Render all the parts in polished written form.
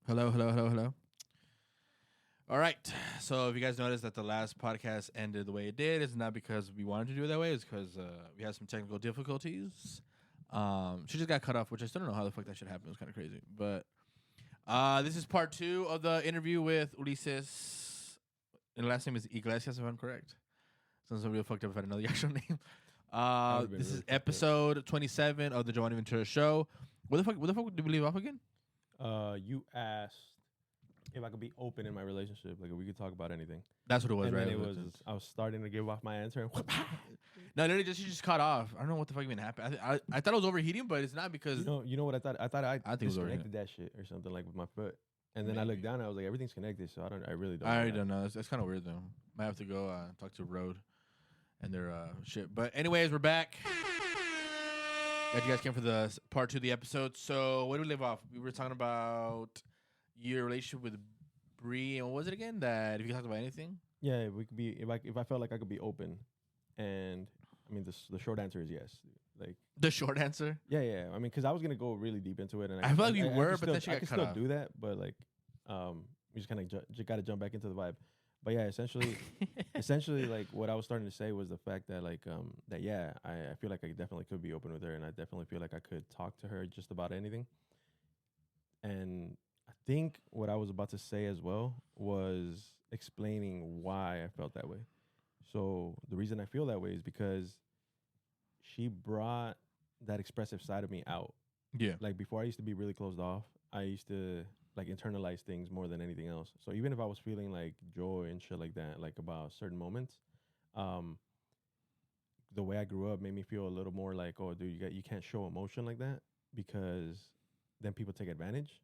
Hello, hello, hello, hello. All right. So if you guys noticed that the last podcast ended the way it did, it's not because we wanted to do it that way. It's because we had some technical difficulties. She just got cut off, which I still don't know how the fuck that shit happened. It was kind of crazy. But this is part 2 of the interview with Ulises. And the last name is Iglesias, if I'm correct. Sounds real fucked up if I didn't know the actual name. This is episode 27 of the Jovany Ventura Show. Where the fuck did we leave off again? You asked if I could be open in my relationship, like if we could talk about anything. That's what it was, and right? then I was starting to give off my answer. No, literally, she just caught off. I don't know what the fuck even happened. I thought it was overheating, but it's not because you know what I thought? I thought I think it was disconnected that shit or something like with my foot. And then I looked down and I was like, everything's connected, so I really don't. I don't know. That's kind of weird though. Might have to go talk to Road and their shit. But anyways, we're back. Glad you guys came for the part 2 of the episode. So where do we leave off? We were talking about your relationship with Bree, and what was it again? That if you could talk about anything? Yeah, we could be if I felt like I could be open, and I mean the short answer is yes. Like the short answer? Yeah. I mean, because I was gonna go really deep into it, and I feel like you were, but then she got cut off. I can still do that, but like, we just kind of got to jump back into the vibe. But yeah, essentially, like what I was starting to say was the fact that like that I feel like I definitely could be open with her, and I definitely feel like I could talk to her just about anything. And I think what I was about to say as well was explaining why I felt that way. So the reason I feel that way is because she brought that expressive side of me out. Yeah. Like before I used to be really closed off. I used to like internalize things more than anything else. So even if I was feeling like joy and shit like that, like about certain moments, the way I grew up made me feel a little more like, oh, dude, you can't show emotion like that because then people take advantage.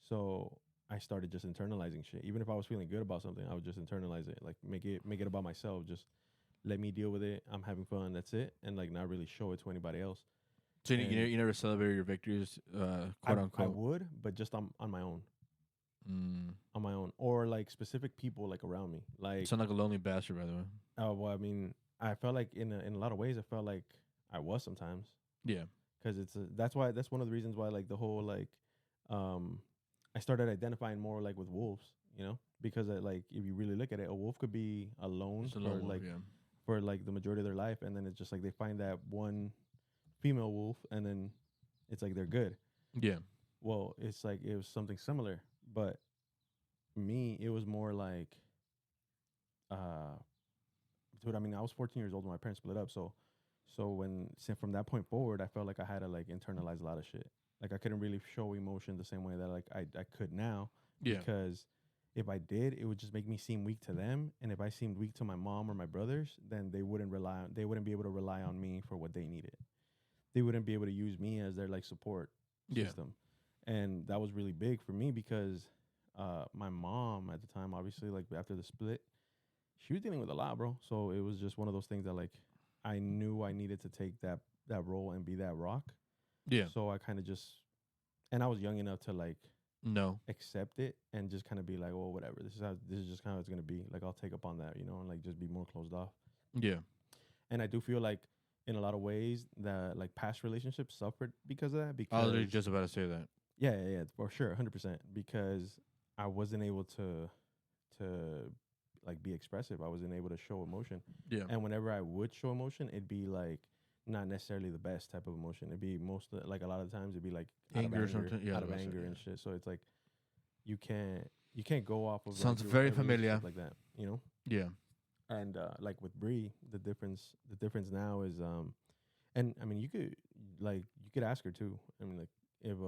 So I started just internalizing shit. Even if I was feeling good about something, I would just internalize it, like make it about myself. Just let me deal with it. I'm having fun. That's it, and like not really show it to anybody else. So you never celebrate your victories, quote unquote. I would, but just on my own. On my own, or like specific people like around me. Like sound like a lonely bastard, by the way. Oh well, I mean, I felt like in a lot of ways, I felt like I was sometimes. Yeah, because that's one of the reasons why like the whole like, I started identifying more like with wolves, because like if you really look at it, a wolf could be alone for like the majority of their life, and then it's just like they find that one female wolf, and then it's like they're good. Yeah. Well, it's like it was something similar, but me, it was more like, dude. I mean, I was 14 years old when my parents split up, so from that point forward, I felt like I had to like internalize a lot of shit. Like I couldn't really show emotion the same way that like I could now, because if I did, it would just make me seem weak to them, and if I seemed weak to my mom or my brothers, then they wouldn't be able to rely on me for what they needed. They wouldn't be able to use me as their like support system. And that was really big for me because my mom at the time, obviously, like after the split, she was dealing with a lot, bro. So it was just one of those things that like I knew I needed to take that role and be that rock. Yeah. So I kind of and I was young enough to like accept it and just kind of be like, well, whatever. This is just kind of how it's gonna be. Like I'll take up on that, and like just be more closed off. Yeah. And I do feel like in a lot of ways that like past relationships suffered because of that. Because I was just about to say that. Yeah, for sure, 100%. Because I wasn't able to like be expressive. I wasn't able to show emotion. Yeah. And whenever I would show emotion, it'd be like not necessarily the best type of emotion. It'd be like a lot of times it'd be like anger or something. Yeah, out of anger and shit. So it's like you can't go off of sounds like, very familiar like that, Yeah. And like with Bree, the difference now is and I mean you could ask her too. I mean like if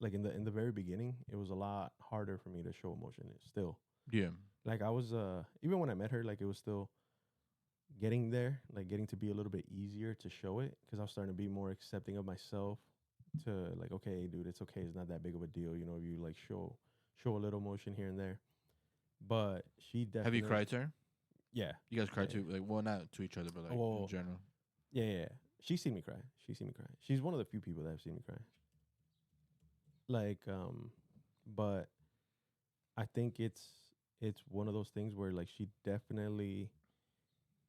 like in the very beginning, it was a lot harder for me to show emotion still. Yeah. Like I was even when I met her, like it was still getting there, like getting to be a little bit easier to show it, because I was starting to be more accepting of myself to like, okay, dude, it's okay, it's not that big of a deal, if you like show a little emotion here and there. But she definitely. Have you cried to her? Yeah. You guys cried too? Like, well, not to each other, but like in general. Yeah. She's seen me cry. She's one of the few people that have seen me cry. Like, but I think it's one of those things where like she definitely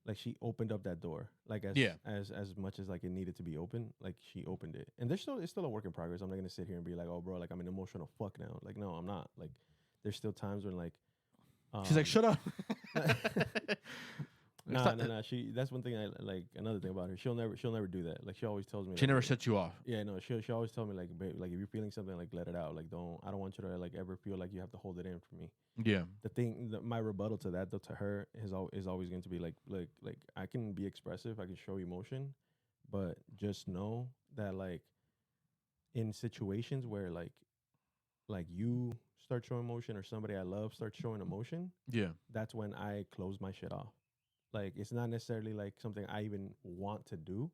like she opened up that door, like as much as like it needed to be open, like she opened it. And it's still a work in progress. I'm not gonna sit here and be like, oh, bro, like I'm an emotional fuck now. Like, no, I'm not. Like, there's still times when like, she's like, shut up. nah. That's one thing I like. Another thing about her, she'll never do that. Like, she always tells me. She like, never shuts you off. Yeah, no. She always tell me like, babe, like if you're feeling something, like let it out. Like, I don't want you to like ever feel like you have to hold it in for me. Yeah. My rebuttal to that though, to her is always going to be like I can be expressive, I can show emotion, but just know that like in situations where like you start showing emotion or somebody I love starts showing emotion, yeah, that's when I close my shit off. Like, it's not necessarily like something I even want to do,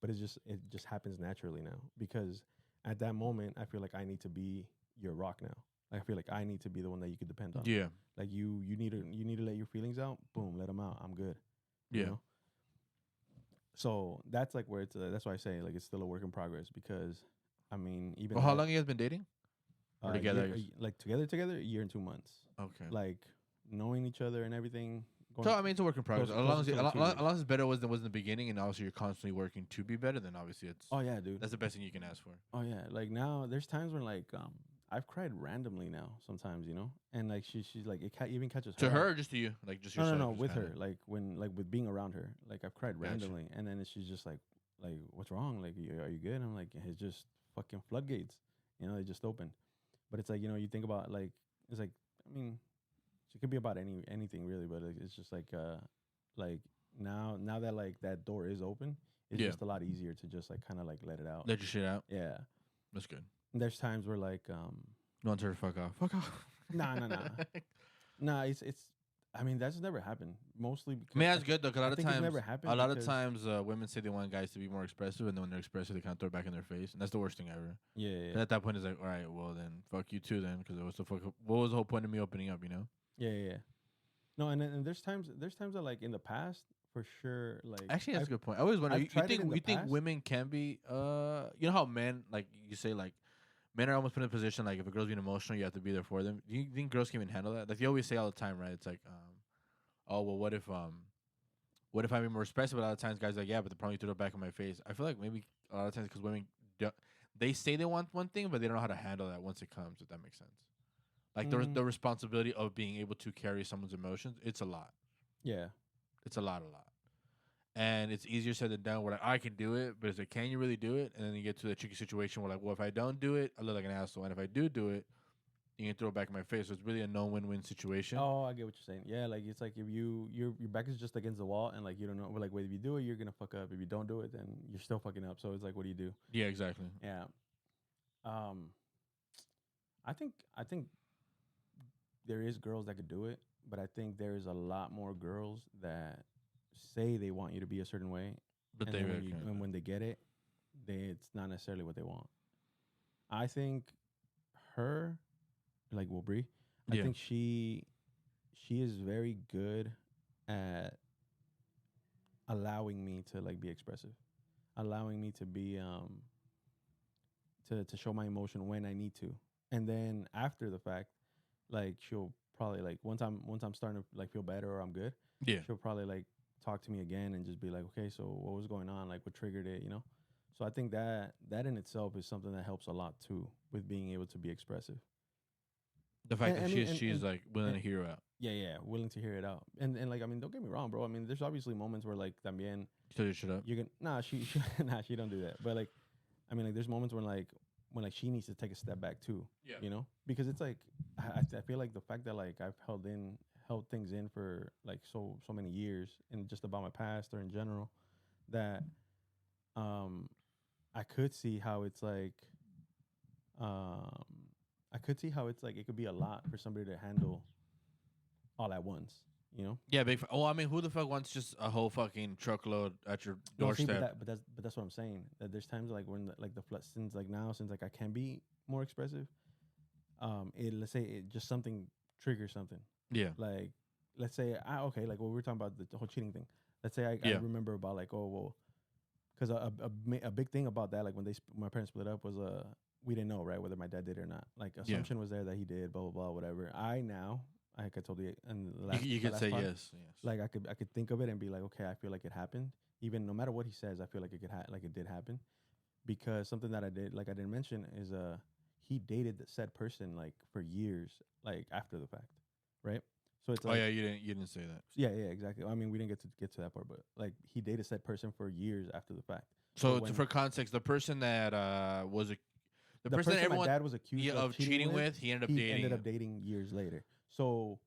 but it just happens naturally now, because at that moment I feel like I need to be your rock now. I feel like I need to be the one that you could depend on. Yeah. Like you need to let your feelings out. Boom, let them out. I'm good. Yeah. You know? So that's like where it's. That's why I say like it's still a work in progress, because, I mean, even. Well, how long you guys been dating? Or together? Like together, a year and 2 months. Okay. Like knowing each other and everything. So I mean, it's a work in progress. As long as it's better than it was in the beginning, and obviously you're constantly working to be better, then obviously it's. Oh yeah, dude. That's the best thing you can ask for. Oh yeah, like now there's times when like I've cried randomly now sometimes, you know, and like she's like it even catches her. To her or just to you, like just yourself? No, with her, like with being around her, like I've cried randomly, and then she's just like what's wrong? Like, are you good? And I'm like, it's just fucking floodgates, you know, they just opened. But it's like, you know, you think about like, it's like, I mean, it could be about anything really, but it's just like now that like that door is open, it's just a lot easier to just like kind of like let it out. Let your shit out. Yeah, that's good. And there's times where like you want her to fuck off. Fuck off. Nah. It's. I mean, that's never happened. Mostly because I mean, that's good though. Cause a lot of times, women say they want guys to be more expressive, and then when they're expressive, they kind of throw it back in their face, and that's the worst thing ever. Yeah. And at that point, it's like, all right, well then, fuck you too, then, because what was the whole point of me opening up, you know? Yeah. No, and there's times that like in the past, for sure, like actually that's a good point. I always wonder, you think women can be you know how men, like you say, like men are almost put in a position like if a girl's being emotional, you have to be there for them. Do you think girls can even handle that? Like you always say all the time, right? It's like oh well, what if I'm being more expressive? But a lot of times guys are like, yeah, but the problem you threw it back in my face. I feel like maybe a lot of times because women they say they want one thing, but they don't know how to handle that once it comes, if that makes sense. Like the responsibility of being able to carry someone's emotions, it's a lot. Yeah. It's a lot. And it's easier said than done where like I can do it, but it's like, can you really do it? And then you get to the tricky situation where like, well, if I don't do it, I look like an asshole. And if I do it, you can throw it back in my face. So it's really a no win-win situation. Oh, I get what you're saying. Yeah, like it's like if your back is just against the wall and like you don't know, like wait, if you do it, you're gonna fuck up. If you don't do it, then you're still fucking up. So it's like, what do you do? Yeah, exactly. Yeah. I think there is girls that could do it, but I think there's a lot more girls that say they want you to be a certain way, but when they get it, it's not necessarily what they want. I think her, like Brie, I think she is very good at allowing me to like be expressive, allowing me to be to show my emotion when I need to, and then after the fact, like she'll probably like once I'm starting to like feel better or I'm good, she'll probably like talk to me again and just be like, okay, so what was going on, like what triggered it, you know? So I think that in itself is something that helps a lot too with being able to be expressive. The fact that she's like willing to hear it out. Yeah, willing to hear it out. And like, I mean, don't get me wrong, bro. I mean, there's obviously moments where like también tell you shut up. You can she she don't do that. But like, I mean, like there's moments when she needs to take a step back too. Yeah. You know? Because it's like I feel like the fact that like I've held things in for like so many years and just about my past or in general, that I could see how it's like it could be a lot for somebody to handle all at once, you know? Yeah, big. I mean, who the fuck wants just a whole fucking truckload at your doorstep? But that's what I'm saying. That there's times like when like the since like I can be more expressive. Let's say it just something triggers something. Yeah. Like let's say like what we were talking about the whole cheating thing. Let's say I remember about like, oh well, because a big thing about that, like when my parents split up, was we didn't know, right, whether my dad did it or not. Like assumption was there that he did, blah blah blah, whatever. I now like I told you, and You could say yes. Like I could think of it and be like, okay, I feel like it happened. Even no matter what he says, I feel like like it did happen, because something that I didn't mention is he dated said person like for years, like after the fact, right? So it's like, oh yeah, you didn't say that. yeah, exactly. I mean, we didn't get to that part, but like he dated said person for years after the fact. So for context, the person that was the person that everyone my dad was accused of cheating with, he ended up dating years later. So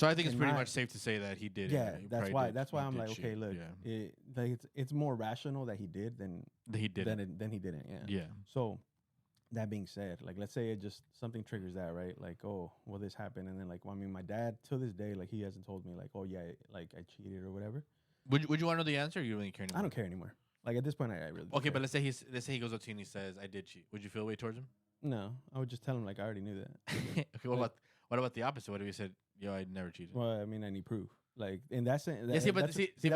I think it's pretty much safe to say that he did. Yeah, it. That's why I'm like, okay, look, it's more rational that he did than he didn't. Than he didn't. Yeah. Yeah. So that being said, like let's say it just something triggers that, right? Like, oh, well, this happened, and then like, well, I mean, my dad to this day, like he hasn't told me like, oh yeah, like I cheated or whatever. Would you want to know the answer? Or you really care anymore? I don't care anymore. Like at this point, I really okay. But let's say he goes up to you and he says, "I did cheat." Would you feel a way towards him? No, I would just tell him like I already knew that. Okay. What about the opposite? What if he said, "Yo, I never cheated"? Well, I mean, I need proof. Like in that sense, that's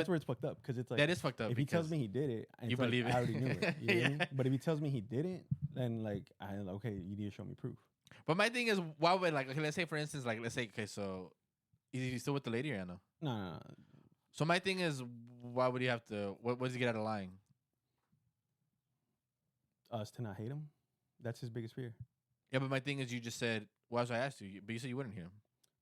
where it's fucked up, because it's like that is fucked up. If he tells me he did it, you believe it. I already knew it. You know what I mean? Yeah. But if he tells me he didn't, then like okay, you need to show me proof. But my thing is, why would like okay, let's say for instance, like let's say okay, so is he still with the lady or no? No. So my thing is, why would he have to? What does he get out of lying? Us to not hate him. That's his biggest fear. Yeah, but my thing is, you just said, "Why was I asked you?" But you said you wouldn't hear him.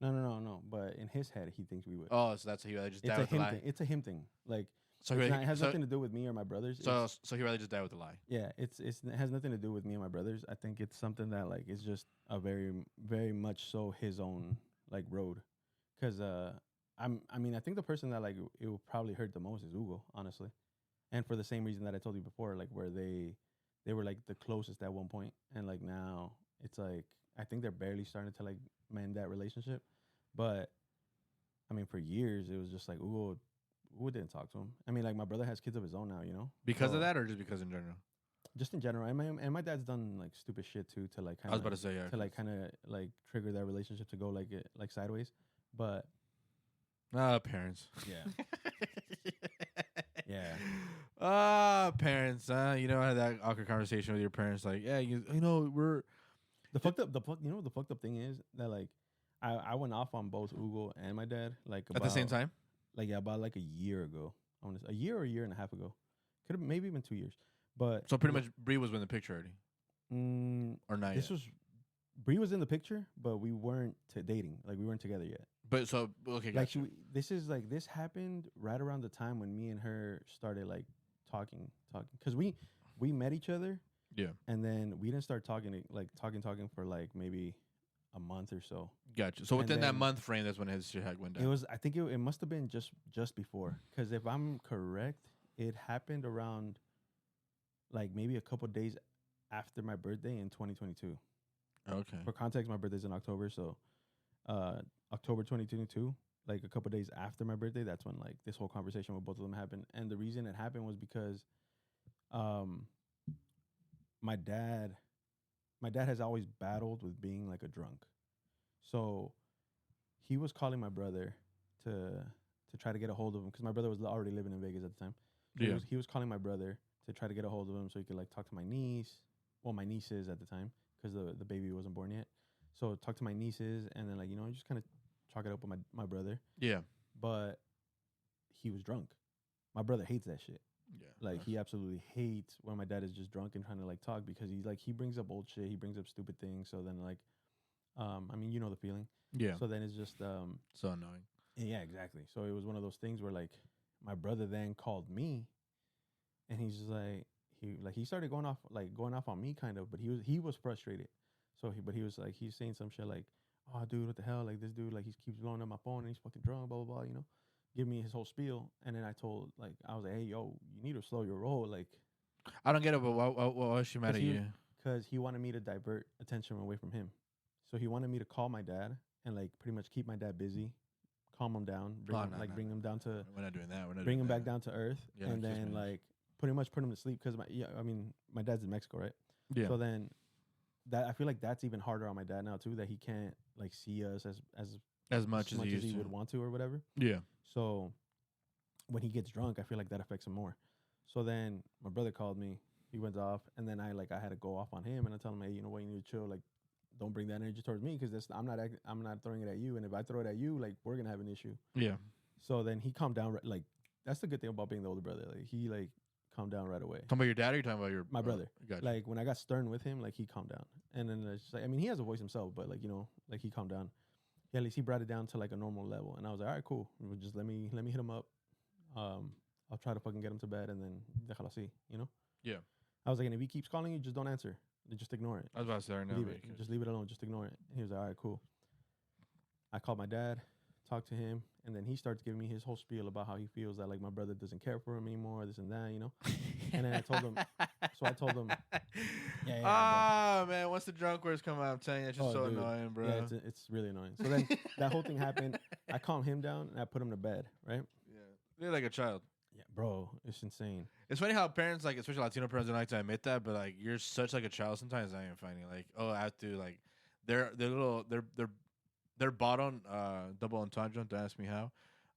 No. But in his head, he thinks we would. Oh, so that's he rather just die with the lie. It's a him thing. Like so it has nothing to do with me or my brothers. So he rather just die with the lie. Yeah, it has nothing to do with me and my brothers. I think it's something that like is just a very much so his own like road. Because I think the person that like it will probably hurt the most is Hugo, honestly, and for the same reason that I told you before, like where they were like the closest at one point, and like now it's like I think they're barely starting to like mend that relationship. But I mean, for years it was just like Hugo didn't talk to him. I mean, like my brother has kids of his own now, you know. Because of that, or just because in general? Just in general, and my dad's done like stupid shit too to like. I was about to say to like kind of like trigger that relationship to go like sideways, but. Parents. Yeah. Yeah. Parents. You know, I had that awkward conversation with your parents. Like, yeah, you know, we're the fucked up thing is that like I went off on both Hugo and my dad like at the same time. Like about like a year ago. A year or a year and a half ago. Could have maybe even 2 years. But so pretty much Bree was in the picture already. Or not yet. Bree was in the picture, but we weren't dating. Like we weren't together yet. But so okay, gotcha. Like this happened right around the time when me and her started like talking, because we met each other. Yeah. And then we didn't start talking for like maybe a month or so. Gotcha. So within that month frame, that's when his shit went down. I think it must have been just before, because if I'm correct, it happened around like maybe a couple days after my birthday in 2022. Okay. For context, my birthday's in October, so October 2022, like a couple days after my birthday, that's when like this whole conversation with both of them happened. And the reason it happened was because my dad has always battled with being like a drunk. So he was calling my brother to try to get a hold of him, because my brother was already living in Vegas at the time. So he was calling my brother to try to get a hold of him so he could like talk to my nieces at the time, because the baby wasn't born yet. So talk to my nieces, and then like, you know, just kind of chalk it up with my brother. Yeah. But he was drunk. My brother hates that shit. Yeah. Like he absolutely hates when my dad is just drunk and trying to like talk, because he brings up old shit, he brings up stupid things. So then like, I mean, you know the feeling. Yeah. So then it's just so annoying. Yeah, exactly. So it was one of those things where like my brother then called me, and he's just like he started going off on me kind of, but he was frustrated. So he was like, he's saying some shit like, oh dude, what the hell, like this dude, like he keeps blowing up my phone and he's fucking drunk, blah blah blah, you know, give me his whole spiel. And then I was like, hey yo, you need to slow your roll. Like I don't get it, but why was she mad at you? Because he wanted me to divert attention away from him. So he wanted me to call my dad and like pretty much keep my dad busy, calm him down, bring him down to. We're not doing that. Bring him back down to earth, yeah, and then like pretty much put him to sleep, because my dad's in Mexico, right? Yeah. So then that I feel like that's even harder on my dad now too, that he can't like see us as much as he would want to or whatever. Yeah. So when he gets drunk, I feel like that affects him more. So then my brother called me. He went off, and then I had to go off on him, and I tell him, hey, you know what, you need to chill. Like don't bring that energy towards me because I'm not throwing it at you. And if I throw it at you, like we're gonna have an issue. Yeah. So then he calmed down. Like that's the good thing about being the older brother. Like he like calmed down right away. Talking about your dad, or you talking about your My brother? Gotcha. Like when I got stern with him, like he calmed down. And then it's just like, I mean, he has a voice himself, but like like he calmed down. Yeah, at least he brought it down to like a normal level. And I was like, all right, cool. Just let me hit him up. I'll try to fucking get him to bed and then déjalo así, Yeah. I was like, and if he keeps calling you, just don't answer. Just ignore it. I was about to say right now. Leave it. Just leave it alone. Just ignore it. And he was like, all right, cool. I called my dad, talked to him, and then he starts giving me his whole spiel about how he feels that like my brother doesn't care for him anymore, this and that, And then I told him, yeah, man, once the drunk words come out, I'm telling you, it's just so dude. Annoying, bro. Yeah, it's really annoying. So then that whole thing happened. I calmed him down and I put him to bed, right? Yeah. You're like a child. Yeah, bro, it's insane. It's funny how parents, like, especially Latino parents, don't like to admit that, but like, you're such like a child. Sometimes I am finding like, oh, I have to like, they're bought on double entendre. Don't ask me how.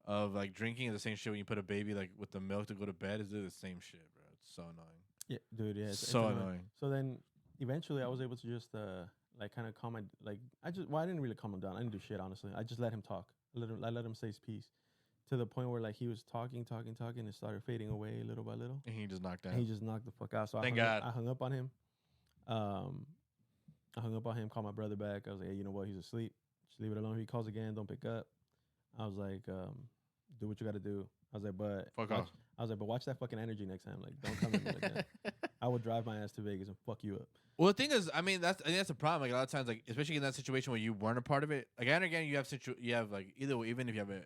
Of like drinking is the same shit when you put a baby like with the milk to go to bed. Is the same shit, bro. It's so annoying. Yeah, dude. Yeah, it's so annoying. So then eventually I was able to just like kind of calm my I didn't really calm him down. I didn't do shit honestly. I just let him talk. I let him say his piece. To the point where like he was talking, and it started fading away little by little. And he just knocked out. And he just knocked the fuck out. So Thank God. I hung up on him. Called my brother back. I was like, hey, you know what? He's asleep. Just leave it alone. If he calls again, don't pick up. I was like, do what you got to do. I was like, but watch that fucking energy next time. Like, don't come at me like that. I would drive my ass to Vegas and fuck you up. Well, the thing is, I think that's the problem. Like a lot of times, like especially in that situation where you weren't a part of it. Again and again, you have like either way, even if you have a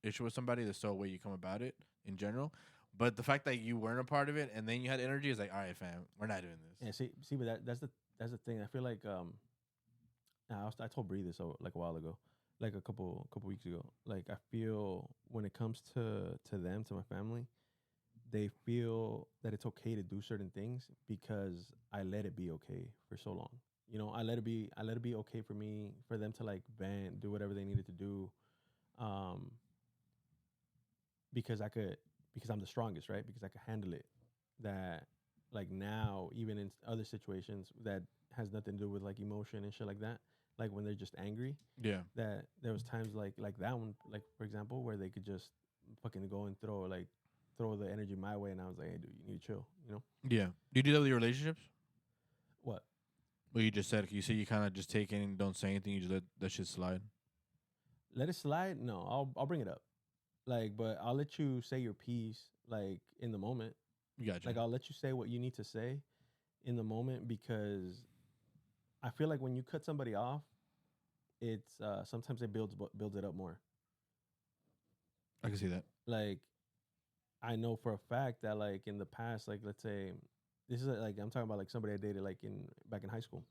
issue with somebody, there's still a way you come about it in general. But the fact that you weren't a part of it and then you had energy is like, all right, fam, we're not doing this. Yeah, see, but that's the thing. I feel like I told Bree this like a while ago, like a couple weeks ago. Like I feel when it comes to them, to my family, they feel that it's okay to do certain things because I let it be okay for so long. I let it be okay for them to like vent, do whatever they needed to do. Because I'm the strongest, right? Because I could handle it. That like now, even in other situations that has nothing to do with like emotion and shit like that, like when they're just angry. Yeah. That there was times like that one, like for example, where they could just fucking go and throw the energy my way, and I was like, hey, dude, you need to chill, Yeah. Do you do that with your relationships? What? Well, you just said you kind of just take it and don't say anything. You just let that shit slide. Let it slide? No, I'll bring it up. Like, but I'll let you say your piece, like, in the moment. Gotcha. Like, I'll let you say what you need to say in the moment because I feel like when you cut somebody off, it's sometimes it builds it up more. I can see that. Like, I know for a fact that, like, in the past, like, let's say, this is, like, I'm talking about, like, somebody I dated, like, back in high school.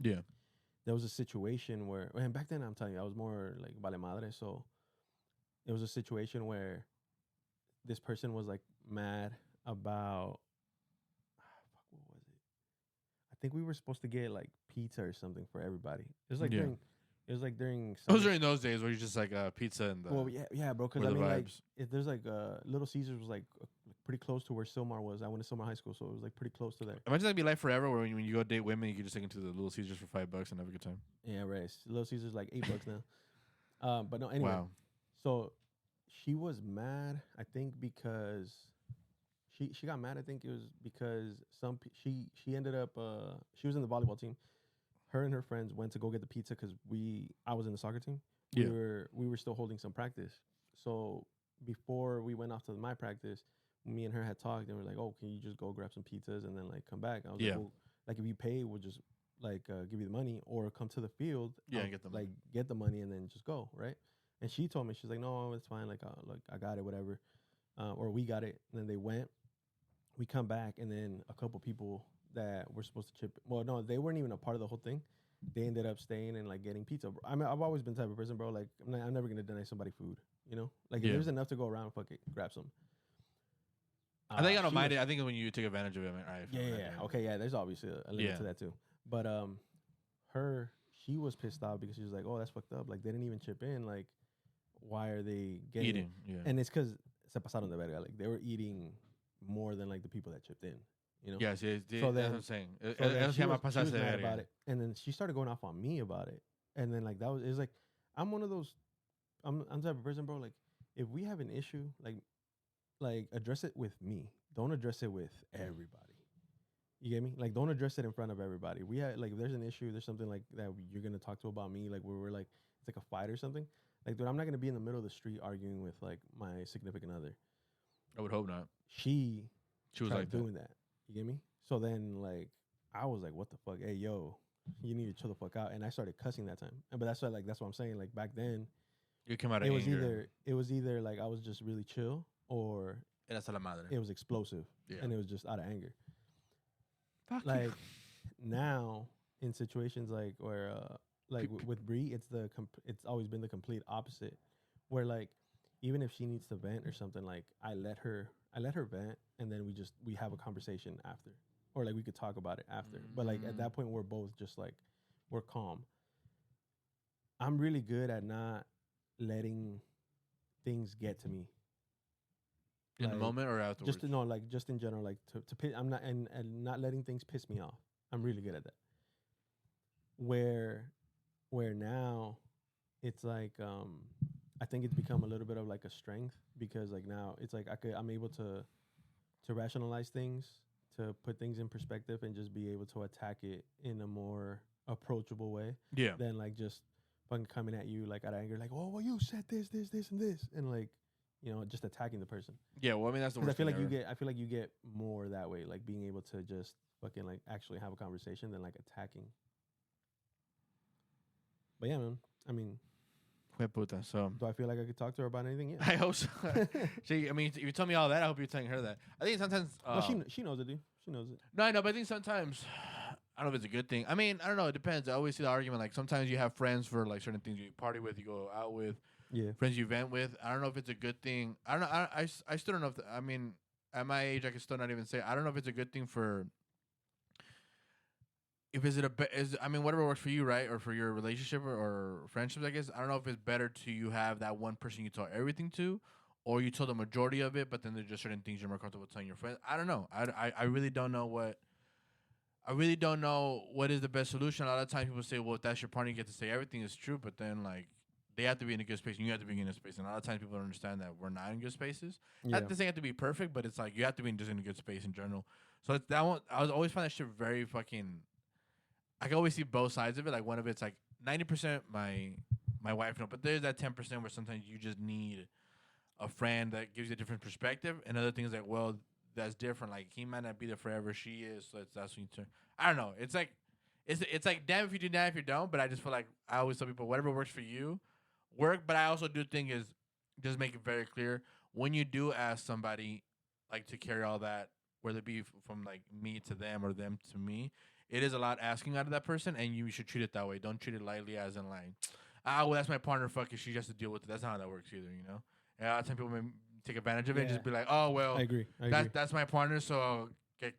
Yeah. There was a situation where, and back then, I'm telling you, I was more, like, vale madre, so it was a situation where this person was like mad about what was it? I think we were supposed to get like pizza or something for everybody. It was like during it was during those days where you just like pizza and yeah, bro. Because I mean, like, there's like Little Caesars was like pretty close to where Silmar was. I went to Silmar High School, so it was like pretty close to there. Imagine that'd be like forever, where when you go date women, you could just take them to the Little Caesars for $5 and have a good time. Yeah, right. Little Caesars like $8 now. But no, anyway. Wow. So she was mad, I think, because she got mad. I think it was because she ended up she was in the volleyball team. Her and her friends went to go get the pizza because I was in the soccer team. Yeah. We were still holding some practice. So before we went off to my practice, me and her had talked and we're like, oh, can you just go grab some pizzas and then like come back? I was like, well, like if you pay, we'll just like give you the money, or come to the field. Yeah, get the money. Get the money and then just go, right? And she told me, she's like, no, it's fine. Like I got it, whatever. Or we got it. And then they went. We come back, and then a couple people that were supposed to chip. Well, no, they weren't even a part of the whole thing. They ended up staying and like getting pizza. I mean, I've always been the type of person, bro. Like I'm never gonna deny somebody food. Like if there's enough to go around, fuck it, grab some. I think I don't mind it. I think when you take advantage of it, all right. Yeah. Okay, yeah. There's obviously a limit to that too. But she was pissed off because she was like, oh, that's fucked up. Like they didn't even chip in. Like, why are they getting eating? Yeah. And it's because se pasaron de verga. Like they were eating more than like the people that chipped in. you know. Yes, yes, So that's then, what I'm saying. so then she was pasaste de mad verga. about it, and then she started going off on me about it, and then like that was it's like I'm one of those I'm the type of person, bro. Like if we have an issue, like address it with me. Don't address it with everybody. You get me? Like, don't address it in front of everybody. We had like, if there's an issue, there's something like that you're gonna talk to about me, like where we're like, it's like a fight or something. Like, dude, I'm not gonna be in the middle of the street arguing with like my significant other. I would hope not. She was tried like doing that. You get me? So then, like, I was like, what the fuck? Hey, yo, you need to chill the fuck out. And I started cussing that time. But that's what, like, that's what I'm saying. Like back then, You came out of it was anger. either like I was just really chill or Eras a la madre. it was explosive, Yeah. and it was just out of anger. Fuck Like you. now in situations like where like with Bree, it's always been the complete opposite, where like even if she needs to vent or something, like I let her vent, and then we have a conversation after, or like we could talk about it after. But like at that point, we're both just like we're calm. I'm really good at not letting things get to me. In the moment or afterwards? Just in general, like to piss, I'm not and not letting things piss me off. I'm really good at that. Where now it's like I think it's become a little bit of like a strength, because like now it's like I'm able to rationalize things, to put things in perspective, and just be able to attack it in a more approachable way. Yeah. Than like just fucking coming at you like out of anger, like, oh well, you said this, and this, and like, you know, just attacking the person. Yeah, well, I mean, that's the worst I feel thing like ever. I feel like you get more that way, like being able to just fucking like actually have a conversation than like attacking. But yeah, man. I mean, So do I feel like I could talk to her about anything? Yeah. I hope so. I mean, if you tell me all that, I hope you're telling her that. I think sometimes. No, she knows it, dude. She knows it. No, I know, but I think sometimes. I don't know if it's a good thing. I mean, I don't know. It depends. I always see the argument, like sometimes you have friends for like certain things you party with, you go out with, Yeah. friends you vent with. I don't know if it's a good thing. I don't know. I still don't know. I mean, at my age, I can still not even say. I don't know if it's a good thing for. If is it I mean, whatever works for you, right, or for your relationship or friendships, I guess. I don't know if it's better to you have that one person you tell everything to, or you tell the majority of it, but then there's just certain things you're more comfortable telling your friends. I don't know. I really don't know what. I really don't know what is the best solution. A lot of times people say, well, if that's your partner, you get to say everything. Is true, but then, like, they have to be in a good space, and you have to be in a good space. And a lot of times people don't understand that we're not in good spaces. Yeah. Not to say you have to be perfect, but it's like you have to be just in a good space in general. So it's that one. I was always find that shit very fucking. I can always see both sides of it. Like, one of it's like 90% my wife, but there's that 10% where sometimes you just need a friend that gives you a different perspective, and other things like, well, that's different. Like, he might not be there forever. She is. So that's when you turn. I don't know. It's like damn if you do, damn if you don't. But I just feel like I always tell people whatever works for you, work. But I also do think is just make it very clear when you do ask somebody like to carry all that, whether it be from like me to them or them to me, it is a lot asking out of that person, and you should treat it that way. Don't treat it lightly, as in like, well, that's my partner. Fuck it, she has to deal with it. That's not how that works either, you know. And a lot of times people may take advantage of it and just be like, oh well, I agree. that's my partner, so get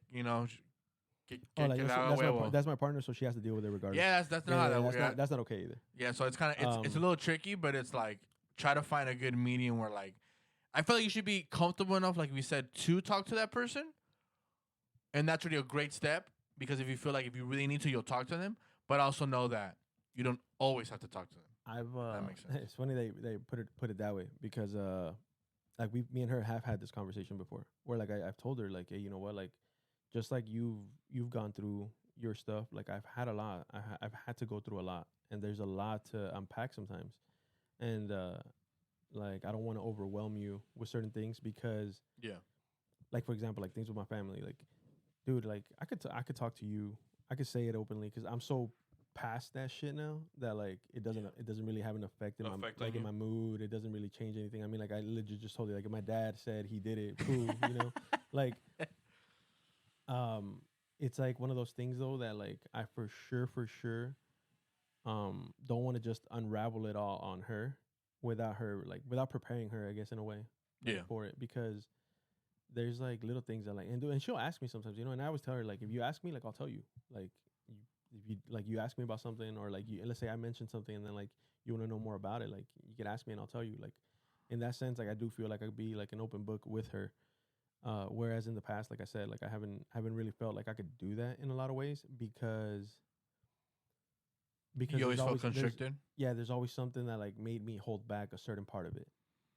that's my partner, so she has to deal with it regardless. Yeah, that's not how that works. That's not okay either. Yeah, so it's kind of it's a little tricky, but it's like try to find a good medium where like I feel like you should be comfortable enough, like we said, to talk to that person, and that's really a great step, because if you feel like if you really need to, you'll talk to them, but also know that you don't always have to talk to them. That makes sense. It's funny they put it that way, because like me and her have had this conversation before, where like I've told her like, hey, you know what, like just like you've gone through your stuff, like I've had a lot. I've had to go through a lot, and there's a lot to unpack sometimes, and like I don't want to overwhelm you with certain things, because like for example, like things with my family, like dude, like I could talk to you, I could say it openly, because I'm so past that shit now that like it doesn't really have an effect in in my mood. It doesn't really change anything. I mean, like I legit just told you, like if my dad said he did it, cool, you know, like it's like one of those things though that like I for sure don't want to just unravel it all on her without preparing her, I guess, in a way, like, for it, because there's like little things that like and she'll ask me sometimes, you know, and I always tell her, like, if you ask me, like I'll tell you, like if you ask me about something, or like let's say I mentioned something and then like you want to know more about it, like you can ask me and I'll tell you. Like in that sense, like I do feel like I could be like an open book with her. Whereas in the past, like I said, like I haven't really felt like I could do that in a lot of ways because You always felt there's constricted. yeah, there's always something that like made me hold back a certain part of it,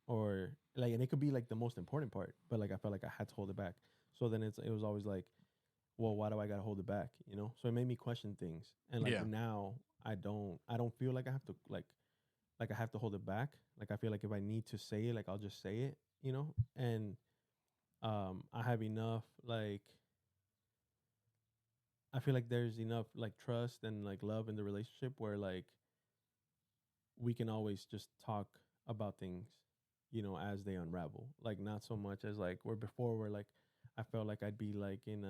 or like, and it could be like the most important part, but like I felt like I had to hold it back. So then it was always like, well, why do I gotta hold it back? You know? So it made me question things, and like Yeah. now I don't feel like I have to like I have to hold it back. Like I feel like if I need to say it, like I'll just say it, you know? And I have enough like I feel like there's enough like trust and like love in the relationship where like we can always just talk about things, you know, as they unravel. Like not so much as like where before where like I felt like I'd be like in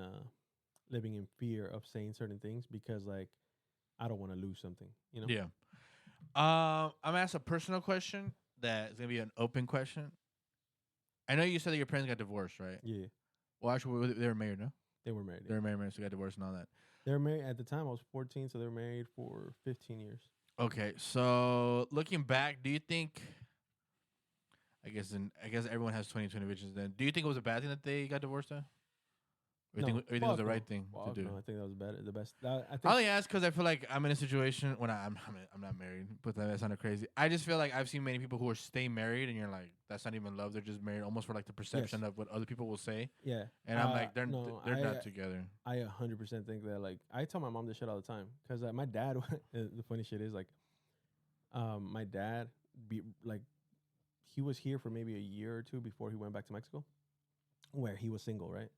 living in fear of saying certain things because like I don't want to lose something, you know? Yeah. I'm gonna ask a personal question that's gonna be an open question. I know you said that your parents got divorced, right? Yeah. Well, actually, they were married, no? They were married. They Yeah. were married, so got divorced and all that. They were married at the time I was 14, so they were married for 15 years. Okay, so looking back, do you think? I guess everyone has 20/20 visions. Then, do you think it was a bad thing that they got divorced? Then, or No, you think it was the right thing to fuck do? no. I think that was better. The best. I I think. only ask because I feel like I'm in a situation when I'm not married, but that sounded crazy. I just feel like I've seen many people who are stay married, and you're like, that's not even love. They're just married almost for like the perception Yes. of what other people will say. Yeah. And I'm like, No. they're not together. I 100% think that like I tell my mom this shit all the time because my dad. The funny shit is like, my dad be like, he was here for maybe a year or two before he went back to Mexico, where he was single, right?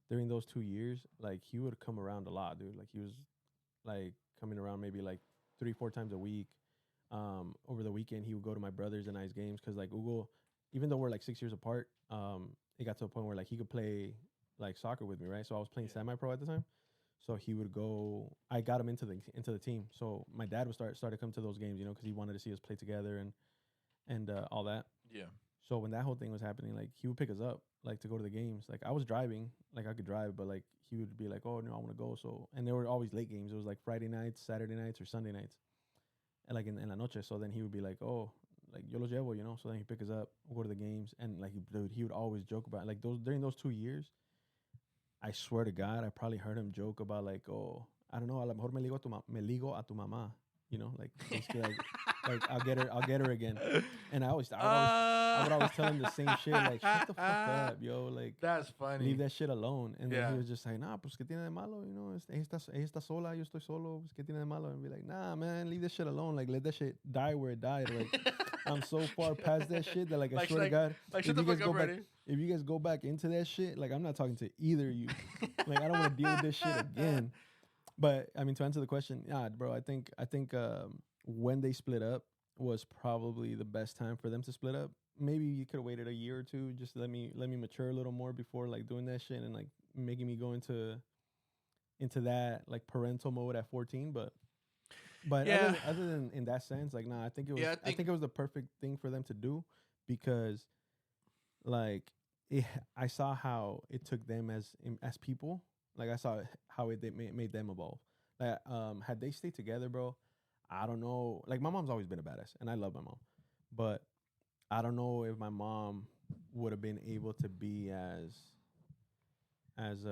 During those 2 years, like he would come around a lot, dude. Like he was like coming around maybe like 3 4 times a week. Over the weekend, he would go to my brothers and I's games because like Ugo, even though we're like 6 years apart, it got to a point where like he could play like soccer with me, right? So I was playing semi-pro at the time. So he would go. I got him into the team. So my dad would start to come to those games, you know, because he wanted to see us play together and all that. Yeah. So when that whole thing was happening, like he would pick us up, like to go to the games. Like I was driving, like I could drive, but like he would be like, "Oh no, I want to go." So and there were always late games. It was like Friday nights, Saturday nights, or Sunday nights, and like in la noche. So then he would be like, "Oh, like yo los llevo," you know. So then he pick us up, we'll go to the games, and like dude, he would always joke about like those during those 2 years. I swear to God, I probably heard him joke about like, "Oh, I don't know, a lo mejor me ligo a tu mamá," you know, like basically like I'll get her again. And I would always tell him the same shit, like shut the fuck up, yo, like That's funny. leave that shit alone. And then Yeah. he was just like, nah, pues que tiene de malo, you know, ella está sola, yo estoy solo, pues que tiene de malo, and be like, nah, man, leave that shit alone, like let that shit die where it died. Like I'm so far past that shit that like I swear to God, like shut the fuck up already. if you guys go back into that shit, like I'm not talking to either of you. Like I don't want to deal with this shit again. But I mean, to answer the question, yeah, bro, I think when they split up was probably the best time for them to split up. Maybe you could have waited a year or two, just let me mature a little more before like doing that shit and like making me go into that like parental mode at 14. But Yeah. other than in that sense, like nah, I think it was Yeah, I think it was the perfect thing for them to do because like I saw how it took them as people. Like I saw how they made them evolve. Like had they stayed together, bro, I don't know. Like my mom's always been a badass, and I love my mom, but I don't know if my mom would have been able to be as As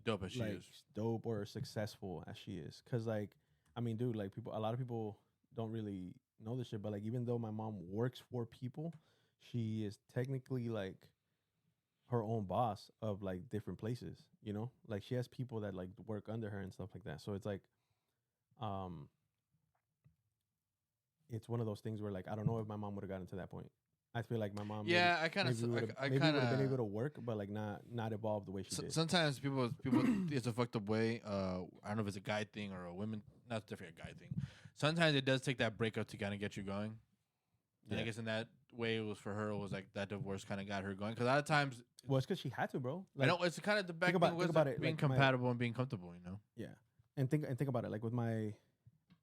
dope as she like is. dope or successful as she is. Cause like I mean, dude, like a lot of people don't really know this shit, but like even though my mom works for people, she is technically like her own boss of like different places, you know? Like she has people that like work under her and stuff like that. So it's like um it's one of those things where like I don't know if my mom would have gotten to that point. I feel like my mom Yeah, I kind of maybe would have been able to work, but like not evolve the way she did. Sometimes people it's a fucked up way. I don't know if it's a guy thing or a women. Not definitely a guy thing. Sometimes it does take that breakup to kind of get you going. And I guess in that way, it was for her. It was like that divorce kind of got her going. Because a lot of times, well, it's because she had to, bro. Like, I know it's kind of the back thing was about it, being like compatible and being comfortable. You know. Yeah, and think about it. Like with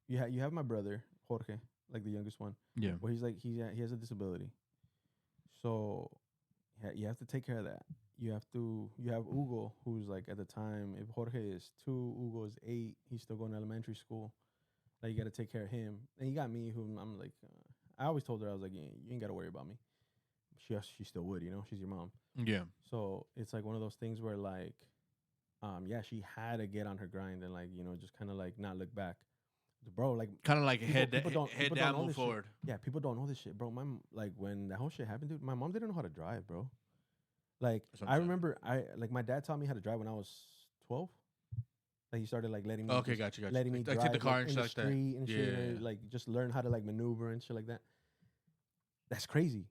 you have my brother Jorge, like the youngest one. Yeah. Where he's like he has a disability, so you have to take care of that. You have Hugo, who's like at the time, if Jorge is 2, Hugo is 8. He's still going to elementary school. Like you got to take care of him. And you got me, who I'm like, I always told her I was like, you ain't got to worry about me. she still would, you know, she's your mom. Yeah. So it's like one of those things where like, yeah, she had to get on her grind and like, you know, just kind of like not look back, bro. Like Kind of like head people down, don't know move this shit. forward. Yeah, people don't know this shit, bro. Like when that whole shit happened, dude, my mom didn't know how to drive, bro. Like I remember, my dad taught me how to drive when I was 12. Like he started like letting me, Gotcha. letting me Like drive take the car and in shit the like that. street and shit, or Yeah. like just learn how to like maneuver and shit like that. That's crazy.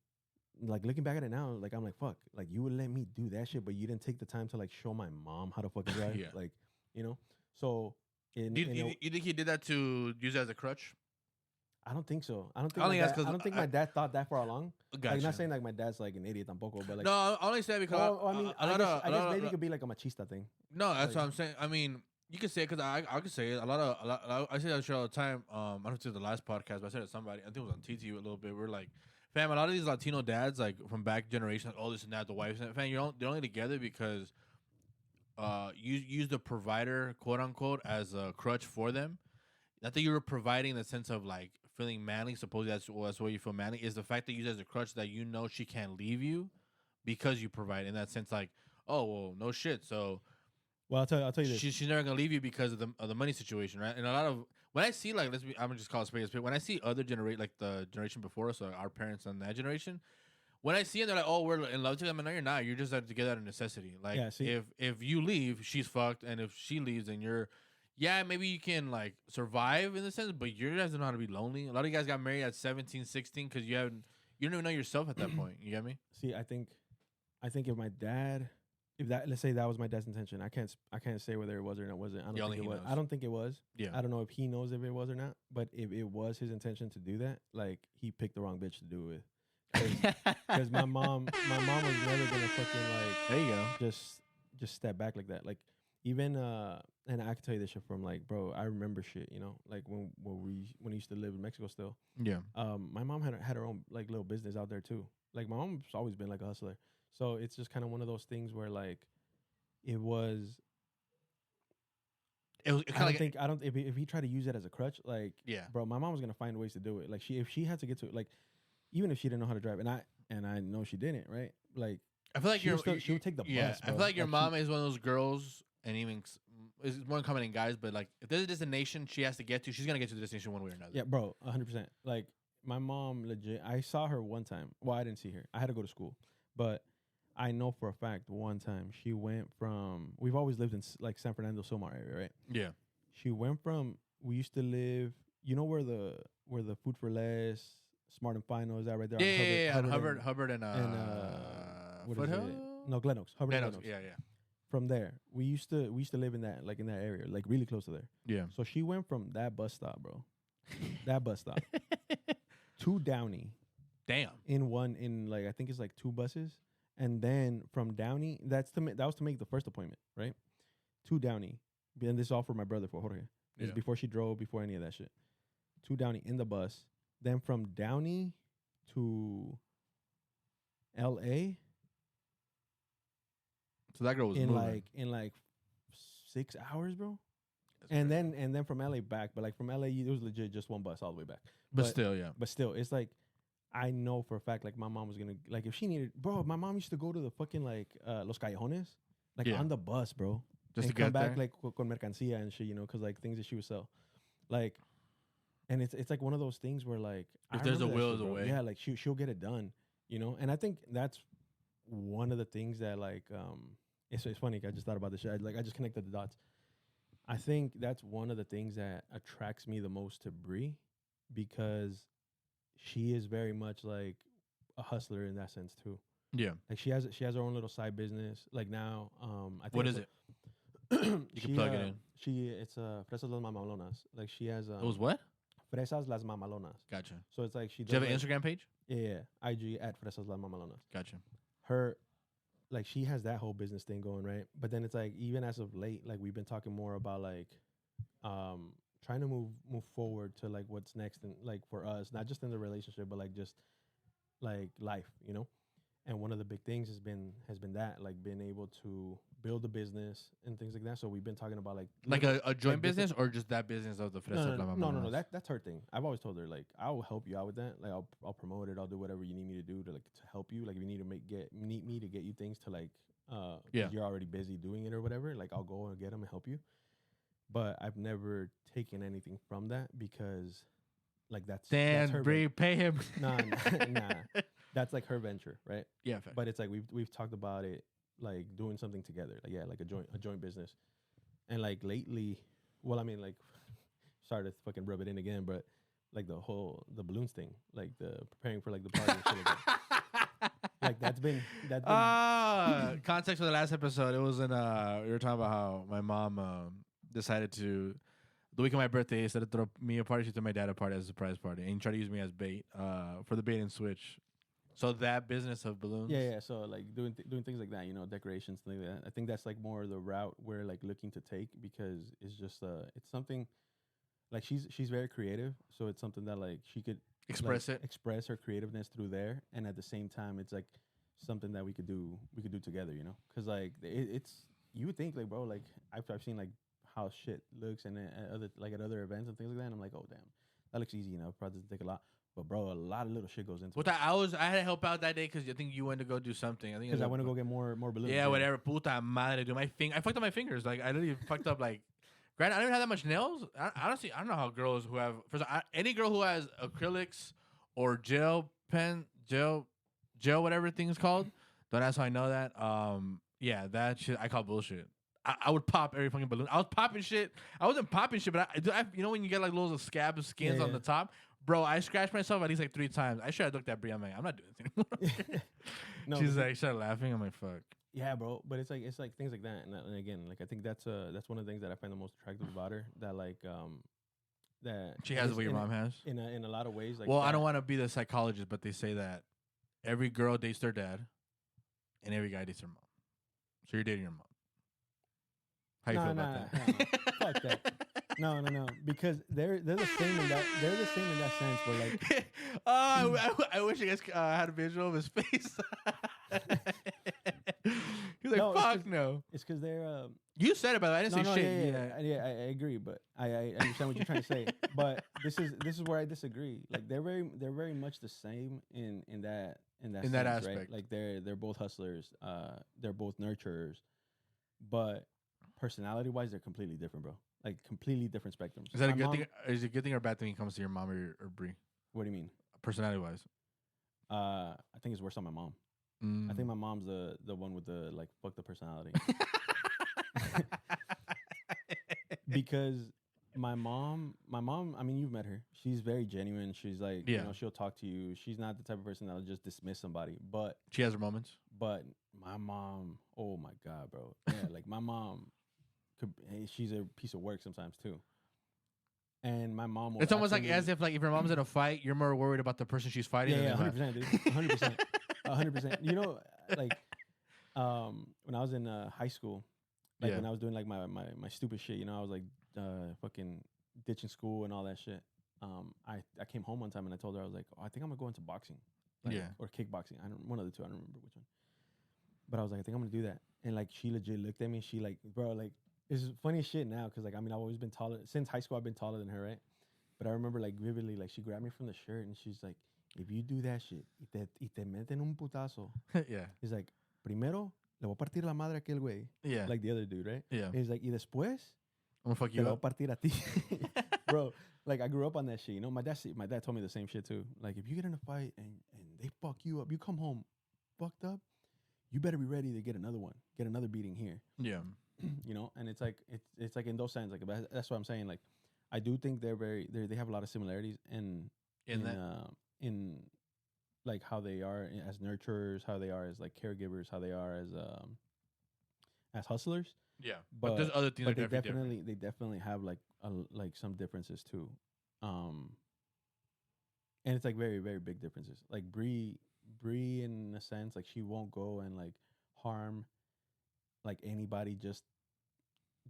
Like looking back at it now, like I'm like, fuck, like you would let me do that shit, but you didn't take the time to like show my mom how to fucking drive. Yeah. Like, you know. So You think he did that to use it as a crutch? I don't think so. I don't I think I don't think my dad thought that far along. Gotcha. Like not saying like my dad's like an idiot tampoco, but like no, I only say because I mean, I guess maybe it could be like a machista thing. No, that's like, what I'm saying. I mean, you can say it because I could say it. I say that shit all the time. I don't know if it's the last podcast, but I said it to somebody. I think it was on TTU a little bit. We're like, fam, a lot of these Latino dads, like from back generations, all this and that, the wives, and fam, they're only together because you use the provider, quote unquote, as a crutch for them. Not that you were providing in the sense of like feeling manly. Supposedly that's why you feel manly. Is the fact that you use it as a crutch that you know she can't leave you because you provide. In that sense, like, oh well, no shit. So, well, I'll tell you this. She's never gonna leave you because of the money situation, right? And a lot of when I see like I'm gonna just call it spade a spade. When I see other like the generation before us, like our parents and that generation, when I see them, they're like, oh, we're in love together. I mean, no, you're not. You're just together out of necessity. Like, yeah, if you leave, she's fucked, and if she leaves, then you're. Yeah, maybe you can like survive in the sense, but you guys don't know how to be lonely. A lot of you guys got married at 17, 16 because you don't even know yourself at that point. You get me? See, I think if my dad, let's say that was my dad's intention, I can't say whether it was or not wasn't. I don't think it was. I don't think it was. Yeah. I don't know if he knows if it was or not, but if it was his intention to do that, like he picked the wrong bitch to do it with. Because my mom was never gonna fucking like. There you go. Just step back like that. Like even and I can tell you this shit from like, bro, I remember shit, you know, like when we used to live in Mexico still. Yeah. My mom had her own like little business out there too. Like my mom's always been like a hustler. So it's just kind of one of those things where like it was I don't if he tried to use it as a crutch, like yeah, bro, my mom was gonna find ways to do it. Like if she had to get to it, like even if she didn't know how to drive, and I know she didn't, right? Like I feel like she would take the bus. I feel like your mom is one of those girls, and even it's more common in guys, but like if there's a destination she has to get to, she's gonna get to the destination one way or another. Yeah, bro, 100%. Like my mom, legit. I saw her one time. Well, I didn't see her. I had to go to school, but I know for a fact one time she went from. We've always lived in like San Fernando, Silmar area, right? Yeah. She went from. We used to live. You know where the Food for Less, Smart and Final is that right there? Yeah, Hubbard and Foothill? No, Glen Oaks. Hubbard. Yeah. From there, we used to live in that area, like really close to there. Yeah. So she went from that bus stop, bro, to Downey. Damn. In like I think it's like 2 buses, and then from Downey, that was to make the first appointment, right? To Downey, and this is all for my brother for Jorge. This is before she drove, before any of that shit. To Downey in the bus, then from Downey to L.A. So that girl was moving. in like 6 hours, bro. And then from LA back, but like from LA it was legit just one bus all the way back. But still, yeah. But still, it's like I know for a fact like my mom was gonna like if she needed, bro. My mom used to go to the fucking like Los Callejones, like on the bus, bro, just and to come get back there? like con mercancía and shit, you know, because like things that she would sell, like, and it's like one of those things where like if there's a will, there's a way. Yeah, like she'll get it done, you know. And I think that's one of the things that like it's funny. I just thought about this shit. I just connected the dots. I think that's one of the things that attracts me the most to Bree, because she is very much like a hustler in that sense too. Yeah, like she has her own little side business. Like now, I think what is it? You can plug it in. It's Fresas las Mamalonas. Like she has it was what? Fresas las Mamalonas. Gotcha. So it's like she. Do you have an Instagram page? Yeah, IG at Fresas las Mamalonas. Gotcha. Her. Like she has that whole business thing going, right? But then it's like even as of late, like we've been talking more about like trying to move forward to like what's next and like for us, not just in the relationship, but like just like life, you know? And one of the big things has been that, like, being able to build a business and things like that. So we've been talking about like a joint business or just that business of the Fresa no. That's her thing. I've always told her, like, I will help you out with that. Like, I'll promote it. I'll do whatever you need me to do to, like, to help you. Like, if you need me to get you things to, like, Yeah. you're already busy doing it or whatever. Like, I'll go and get them and help you. But I've never taken anything from that because, like, that's her Bree, pay him. nah. That's like her venture, right? Yeah, fact. But it's like we've talked about it, like doing something together, like, yeah, like a joint business. And like lately, well, I mean, like, sorry to fucking rub it in again, but like the balloons thing, like the preparing for like the party and shit like that. Like that's been context for the last episode. It was in we were talking about how my mom decided to, the week of my birthday, instead of throw me a party, she threw my dad a party as a surprise party and tried to use me as bait for the bait and switch. So that business of balloons. Yeah. So like doing things like that, decorations, things like that. I think that's like more the route we're like looking to take because it's just it's something like she's very creative, so it's something that like she could express her creativeness through there, and at the same time it's like something that we could do together, because like it's you would think like, bro, like I've seen like how shit looks and at other events and things like that, and I'm like, oh damn, that looks easy, probably doesn't take a lot. But bro, a lot of little shit goes into it. I had to help out that day because I think you went to go do something. I think because I went to go get more balloons. Yeah, whatever. Puta madre, dude. I fucked up my fingers. Like I literally fucked up. Like, granted, I don't even have that much nails. Honestly, I don't know how girls who have any girl who has acrylics or gel, whatever thing's called. Don't ask how I know that. Yeah, that shit I call bullshit. I would pop every fucking balloon. I was popping shit. I wasn't popping shit, but I when you get like little scabs of skins on the top. Bro, I scratched myself at least like 3 times. I should have looked at Brie. I'm like, I'm not doing this anymore. No, she's like, started laughing. I'm like, fuck. Yeah, bro. But it's like things like that. And again, like I think that's one of the things that I find the most attractive about her. That like that she has what your mom has. In a lot of ways. Like, well, I don't want to be the psychologist, but they say that every girl dates their dad, and every guy dates their mom. So you're dating your mom. How you feel about that? Fuck that. No. Because they're the same in that sense. Where like, I wish you guys had a visual of his face. He's like, no, fuck no. It's because they're. You said it, by the way. I didn't say shit. Yeah, I agree, but I understand what you're trying to say. But this is where I disagree. Like they're very much the same in that sense, aspect. Right? Like they're both hustlers. They're both nurturers, but personality-wise, they're completely different, bro. Like completely different spectrums. Is that a good thing? Is it a good thing or a bad thing when it comes to your mom or Brie? What do you mean? Personality-wise. I think it's worse on my mom. I think my mom's the one with the like fucked up personality. Because my mom, I mean, you've met her. She's very genuine. She's like, she'll talk to you. She's not the type of person that'll just dismiss somebody. But she has her moments. But my mom, oh my God, bro. Yeah, like my mom, she's a piece of work sometimes too. And my mom will. It's almost like as if like if your mom's in a fight, you're more worried about the person she's fighting. Yeah, 100%, dude. 100%. 100%. You know, like when I was in high school, like when I was doing like my stupid shit, I was like fucking ditching school and all that shit. I came home one time and I told her, I was like, I think I'm gonna go into boxing, or kickboxing. One of the two. I don't remember which one. But I was like, I think I'm gonna do that. And like she legit looked at me. She like, bro, like it's funny as shit now because like I mean I've always been taller since high school. I've been taller than her, right? But I remember like vividly, like she grabbed me from the shirt and she's like, if you do that shit, y te meten un putazo. Yeah. He's like, primero le voy a partir la madre a aquel güey. Yeah. Like the other dude, right? Yeah. And he's like, y después, I'm gonna fuck you up. Le voy a partir a ti. Bro, like I grew up on that shit. My dad told me the same shit too. Like if you get in a fight and they fuck you up, you come home fucked up, you better be ready to get another one, get another beating here. Yeah. And it's like in those sense, like that's what I'm saying. Like I do think they have a lot of similarities in like how they are as nurturers, how they are as like caregivers, how they are as hustlers. Yeah, but there's other things. But they definitely have like some differences too, and it's like very very big differences. Like Brie in a sense, like she won't go and like harm like anybody just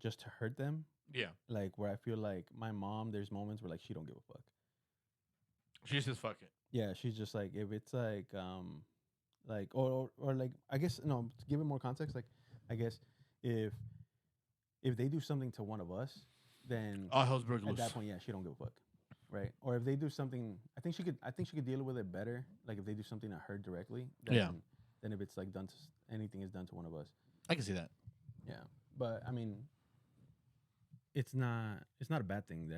to hurt them. Yeah, like where I feel like my mom, there's moments where like she don't give a fuck. She says fuck it. Yeah, she's just like if it's like Like, or like, I guess no. To give it more context, like, I guess if they do something to one of us, then hell's broke at loose. that point, yeah, she don't give a fuck, right? Or if they do something, I think she could deal with it better. Like if they do something to her directly, than if it's like done to anything is done to one of us. I can see that. Yeah, but I mean, it's not a bad thing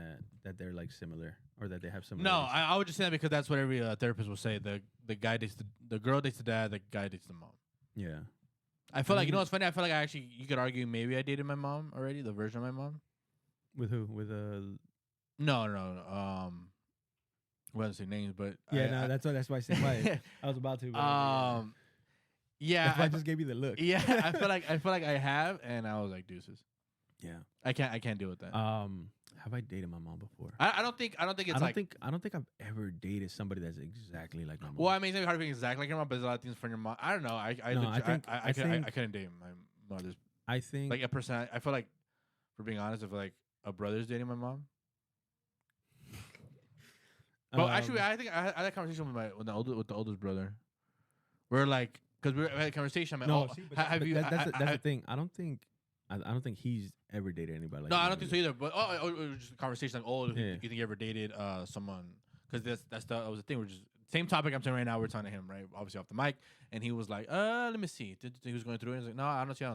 that they're like similar or that they have similar. No, I would just say that because that's what every therapist will say. The guy dates the girl dates the dad, the guy dates the mom. Yeah. I feel like, you know what's funny? I feel like you could argue maybe I dated my mom already, the version of my mom. With who? With No. We won't say names, but yeah, that's why I said quiet. I was about to. But yeah, I just gave you the look. Yeah, I feel like I have, and I was like deuces. Yeah, I can't deal with that. Have I dated my mom before? I don't think it's I don't think I've ever dated somebody that's exactly like my mom. Well, I mean, it's hard to be exactly like your mom, but there's a lot of things from your mom. I don't know. I couldn't date my mother's. I think like a person. I feel like, for being honest, if like a brother's dating my mom. Well, actually, I think I had a conversation with the oldest brother. We're like, because we had a conversation. I'm like, that's the thing. I don't think he's ever dated anybody like that. No, I don't think so either. But it was just a conversation like, you think you ever dated someone? Because that was the thing. We're just same topic I'm saying right now. We're talking to him, right? Obviously off the mic, and he was like, let me see. He was going through it. He's like, no, I don't think I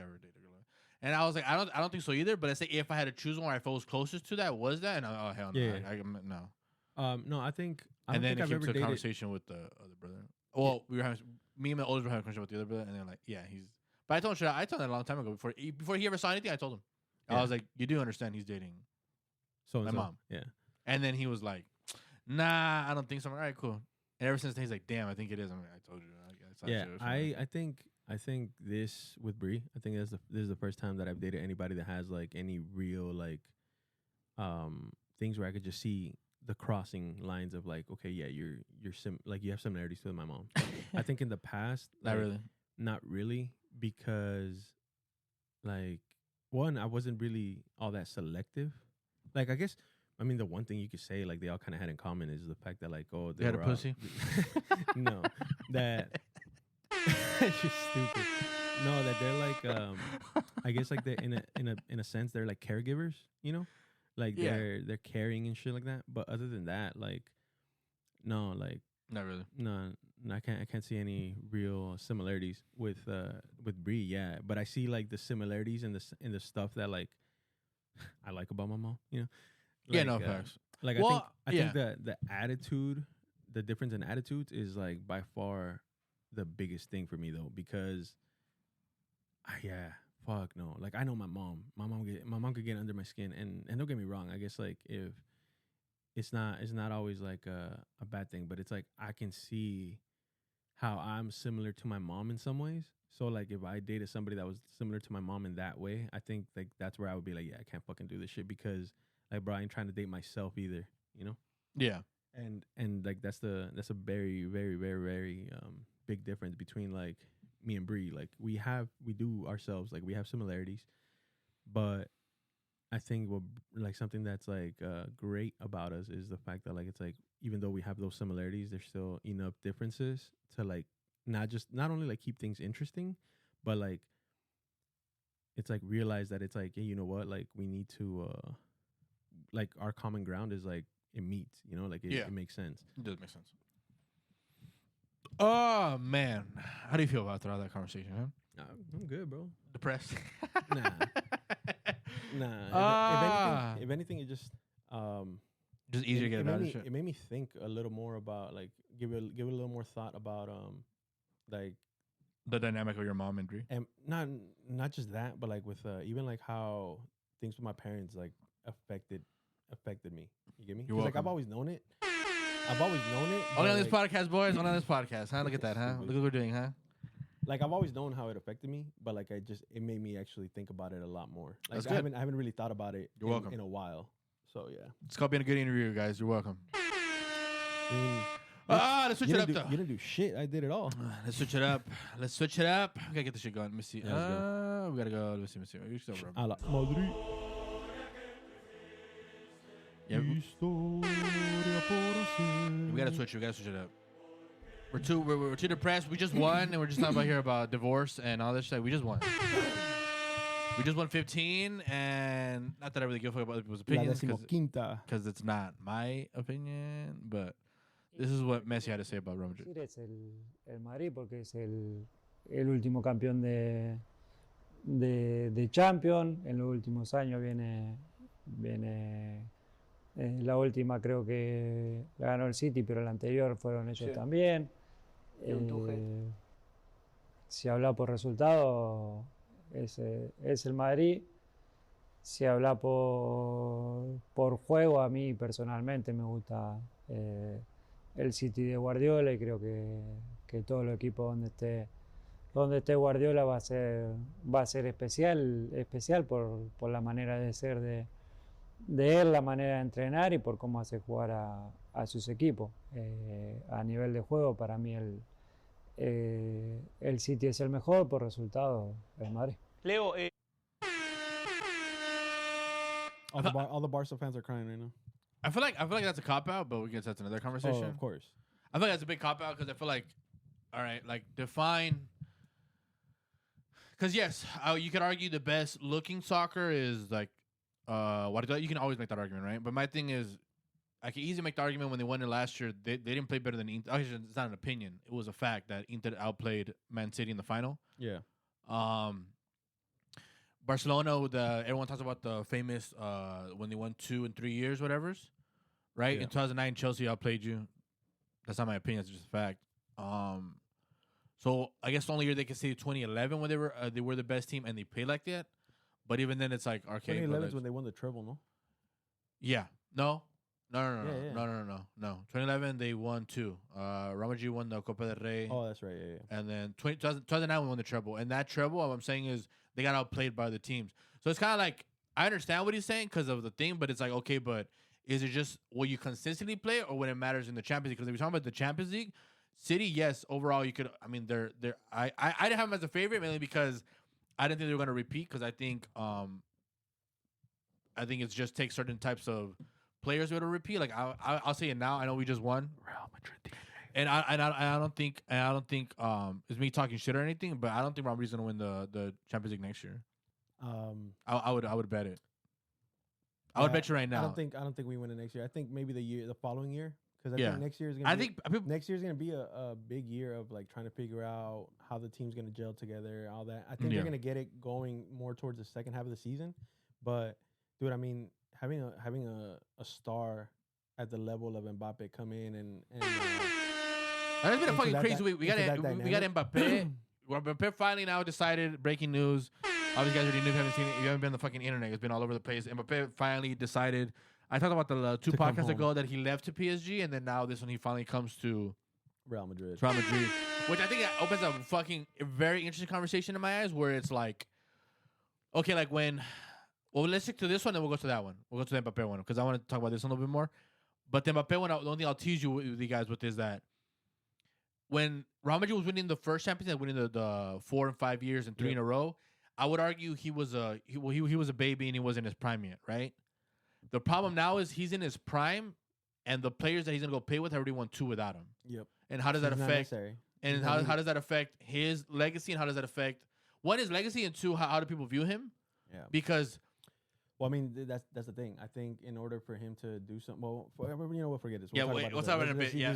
ever dated a girl. And I was like, I don't think so either. But I say if I had to choose one, or if I was closest to that, was that? And hell no, yeah. No. No, I think. And then it came to a conversation with the other brother. Well, we were having me and my oldest were having a conversation with the other brother, and they're like, yeah, he's. But I told him that a long time ago before he ever saw anything. I told him, I was like, you do understand he's dating my mom, yeah. And then he was like, nah, I don't think so. I'm like, all right, cool. And ever since then, he's like, damn, I think it is. I'm like, I told you. I think this with Bree. I think this is the first time that I've dated anybody that has like any real like things where I could just see the crossing lines of like, okay, yeah, you have similarities to my mom. I think in the past, not really, because like one, I wasn't really all that selective. Like I guess, I mean, the one thing you could say like they all kind of had in common is the fact that like, oh, they had a pussy. No, that she's stupid. No, that they're like, I guess like they in a sense they're like caregivers, you know. Like they're caring and shit like that. But other than that, like, no, like not really. No, I can't see any real similarities with Bree. Yeah, but I see like the similarities in the stuff that like I like about my mom. You know. Like, facts. Like I think the attitude, the difference in attitudes is like by far the biggest thing for me though, because fuck no. Like I know my mom. My mom could get under my skin, and don't get me wrong. I guess like if it's not always like a bad thing, but it's like I can see how I'm similar to my mom in some ways. So like if I dated somebody that was similar to my mom in that way, I think like that's where I would be like, yeah, I can't fucking do this shit, because like bro, I ain't trying to date myself either, you know? Yeah. And like that's a very, very, very, very big difference between like me and Bree. Like we do ourselves, like we have similarities, but I think what like something that's like great about us is the fact that like it's like even though we have those similarities, there's still enough differences to like not only like keep things interesting, but like it's like realize that it's like, hey, you know what, like we need to like our common ground is like it meets, you know, like it makes sense. It does make sense. Oh man, how do you feel about that conversation, huh? I'm good, bro. Depressed? Nah. If anything, it just easier to get about it. It made me think a little more about like give it a little more thought about like the dynamic of your mom and Bree, and not just that, but like with even like how things with my parents like affected me. You get me? Because like I've always known it. Only on this podcast, boys. Only on this podcast, huh? Look at that, huh? Look what we're doing, huh? Like I've always known how it affected me, but like it made me actually think about it a lot more. Like That's good. I haven't really thought about it welcome. In a while. So yeah. It's called being a good interviewer, guys. You're welcome. I mean, let's switch it up though. You didn't do shit. I did it all. Let's switch it up. We gotta get this shit going. Let me see. Yeah, we gotta go. Let me see. You still A la Madrid. Yeah. We gotta switch it up. We're too depressed. We just won, and we're just talking about here about divorce and all this shit. We just won. We just won 15, and not that I really give a fuck about other people's opinions because it's not my opinion, but this is what Messi had to say about Real Madrid. Es el Madrid porque es el último campeón de Champions. En los últimos años viene la última creo que la ganó el City, pero la anterior fueron ellos también. Si habla por resultado es el Madrid. Si habla por juego, a mí personalmente me gusta el City de Guardiola, y creo que todo el equipo donde esté Guardiola va a ser especial por la manera de ser de él, la manera de entrenar y por cómo hace jugar a sus equipos. A nivel de juego, para mí el City es el mejor, por resultado el Madrid. Leo, all the Barca fans are crying right now. I feel like that's a cop out, but we guess that's another conversation. Oh, of course. I feel like that's a big cop out because I feel like, all right, like define. Because yes, you could argue the best looking soccer is like, you can always make that argument, right? But my thing is, I can easily make the argument when they won it last year, they didn't play better than Inter. Actually, it's not an opinion; it was a fact that Inter outplayed Man City in the final. Yeah. Barcelona, everyone talks about the famous when they won 2 and 3 years, whatever's, right? Yeah. In 2009, Chelsea outplayed you. That's not my opinion; it's just a fact. So I guess the only year they can say 2011 when they were the best team and they played like that. But even then, it's like arcade. 2011 is when they won the treble, no? Yeah. No. Yeah. No. 2011 they won 2. Real Madrid won the Copa del Rey. Oh, that's right. Yeah. And then 2009 we won the treble. And that treble, what I'm saying is they got outplayed by the teams. So it's kind of like I understand what he's saying because of the thing, but it's like okay, but is it just will you consistently play or when it matters in the Champions League? Because if you're talking about the Champions League, City, yes, overall you could. I mean, I didn't have them as a favorite mainly because I didn't think they were going to repeat because I think it's just take certain types of players to repeat. Like I'll say it now. I know we just won Real Madrid, and I don't think it's me talking shit or anything, but I don't think Real Madrid's going to win the Champions League next year. I would bet it. I would bet you right now. I don't think we win it next year. I think maybe the following year. Because I think next year is gonna. Next year is gonna be a big year of like trying to figure out how the team's gonna gel together, all that. I think they're gonna get it going more towards the second half of the season. But dude, I mean, having a star at the level of Mbappe come in and it's been a fucking crazy week. We got Mbappe. Mbappe finally now decided. Breaking news. All these guys already knew. If you haven't seen it, you haven't been on the fucking internet. It's been all over the place. Mbappe finally decided. I talked about the 2 podcasts ago that he left to PSG, and then now this one he finally comes to Real Madrid. Which I think that opens a fucking very interesting conversation in my eyes, where it's like, okay, like when, well, let's stick to this one, and we'll go to that one. We'll go to the Mbappe one because I want to talk about this a little bit more. But the Mbappe one, the only thing I'll tease with you guys with is that when Real Madrid was winning the first Champions League, winning the 4 and 5 years and 3 in a row, I would argue he was a baby and he wasn't in his prime yet, right? The problem now is he's in his prime, and the players that he's gonna go play with already won 2 without him. Yep. And how does that affect? And how does that affect his legacy? And how does that affect one, his legacy, and 2, how do people view him? Yeah. Because, well, I mean that's the thing. I think in order for him to do something, we'll forget this. We'll talk about it in a bit. Yeah.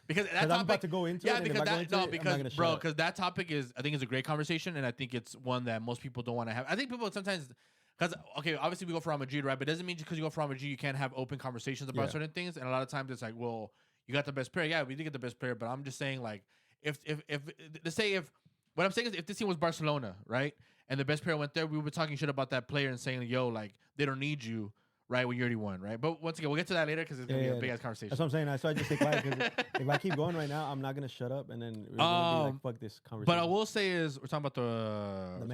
Because that topic, I'm about to go into it. Because that topic I think is a great conversation, and I think it's one that most people don't want to have. I think people sometimes. Because, okay, obviously we go for Real Madrid, right? But it doesn't mean just because you go for Real Madrid, you can't have open conversations about certain things. And a lot of times it's like, well, you got the best player. Yeah, we did get the best player. But I'm just saying, like, what I'm saying is if this team was Barcelona, right? And the best player went there, we would be talking shit about that player and saying, yo, like, they don't need you, right, when you already won, right? But once again, we'll get to that later because it's going to be a big-ass conversation. That's what I'm saying. So I just stay quiet because if I keep going right now, I'm not going to shut up and then we're going to be like, fuck this conversation. But I will say is we're talking about the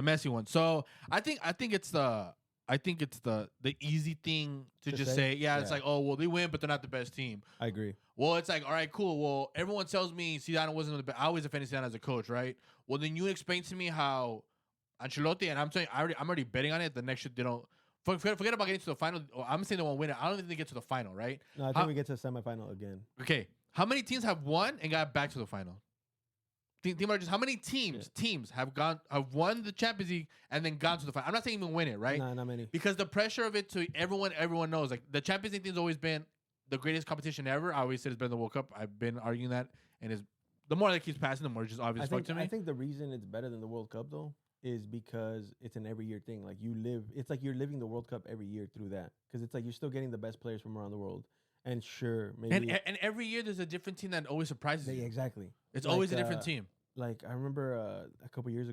Messi one. So I think it's the easy thing to just say. It's like, oh, well, they win, but they're not the best team. I agree. Well, it's like, all right, cool. Well, everyone tells me Zidane wasn't the best. I always defended Zidane as a coach, right? Well, then you explain to me how Ancelotti, and I'm saying I'm already betting on it. The next shit they don't forget about getting to the final. I'm saying they won't win it. I don't even think they get to the final, right? No, I think we get to the semifinal again. Okay, How many teams have won and got back to the final? Think about just how many teams have won the Champions League and then gone to the final. I'm not saying even win it, right? Nah, not many. Because the pressure of it to everyone knows. Like the Champions League thing's always been the greatest competition ever. I always said it's better than the World Cup. I've been arguing that, and it's the more that keeps passing, the more it's just obvious fuck to me. I think the reason it's better than the World Cup though is because it's an every year thing. Like it's like you're living the World Cup every year through that because it's like you're still getting the best players from around the world. And sure, maybe and every year there's a different team that always surprises you. Exactly. It's always a different team. Like I remember a couple years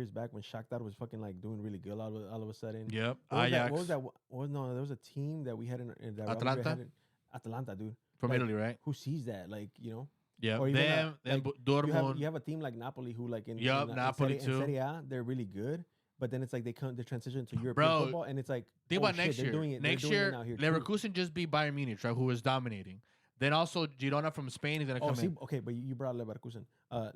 back when Shakhtar was fucking like doing really good all of a sudden. Yep. Ajax. What was that? There was a team that we had in that Atalanta. Atalanta, dude. From Italy, right? Who sees that? Like, you know. Yeah. Or even Dortmund. You have a team like Napoli who like in Napoli too. In Serie A, they're really good. But then it's like they transition to European football, and it's like think about next year. Next year, Leverkusen just beat Bayern Munich, right? Who was dominating. Then also Girona from Spain is gonna come in. Okay, but you brought Leverkusen.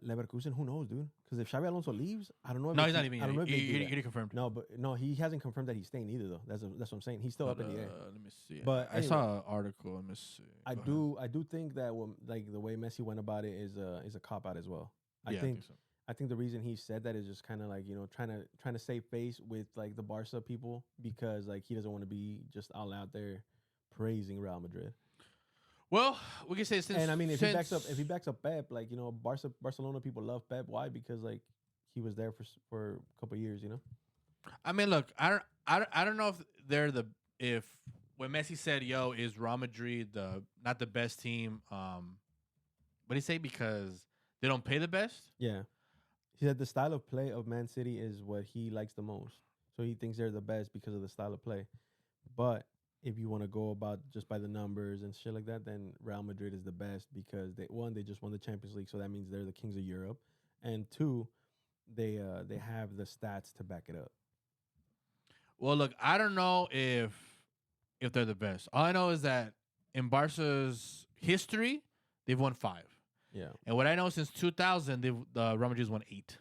Leverkusen, who knows, dude? Because if Xabi Alonso leaves, I don't know. No, he's not leaving. He confirmed. No, he hasn't confirmed that he's staying either, though. That's what I'm saying. He's still up in the air. Let me see. But I saw an article. Let me see. I do think that like the way Messi went about it is a cop out as well. I think so. I think the reason he said that is just kind of like, you know, trying to save face with like the Barca people because like he doesn't want to be just all out there praising Real Madrid. Well, we can say since, and I mean if he backs up Pep, like, you know, Barcelona people love Pep. Why? Because like he was there for a couple of years, you know. I mean, look, I don't know if when Messi said, "Yo, is Real Madrid not the best team?" What did he say? Because they don't pay the best. Yeah. He said the style of play of Man City is what he likes the most. So he thinks they're the best because of the style of play. But if you want to go about just by the numbers and shit like that, then Real Madrid is the best because they just won the Champions League, so that means they're the kings of Europe. And two, they have the stats to back it up. Well, look, I don't know if they're the best. All I know is that in Barca's history, they've won 5. Yeah. And what I know since 2000, Real Madrid's won 8.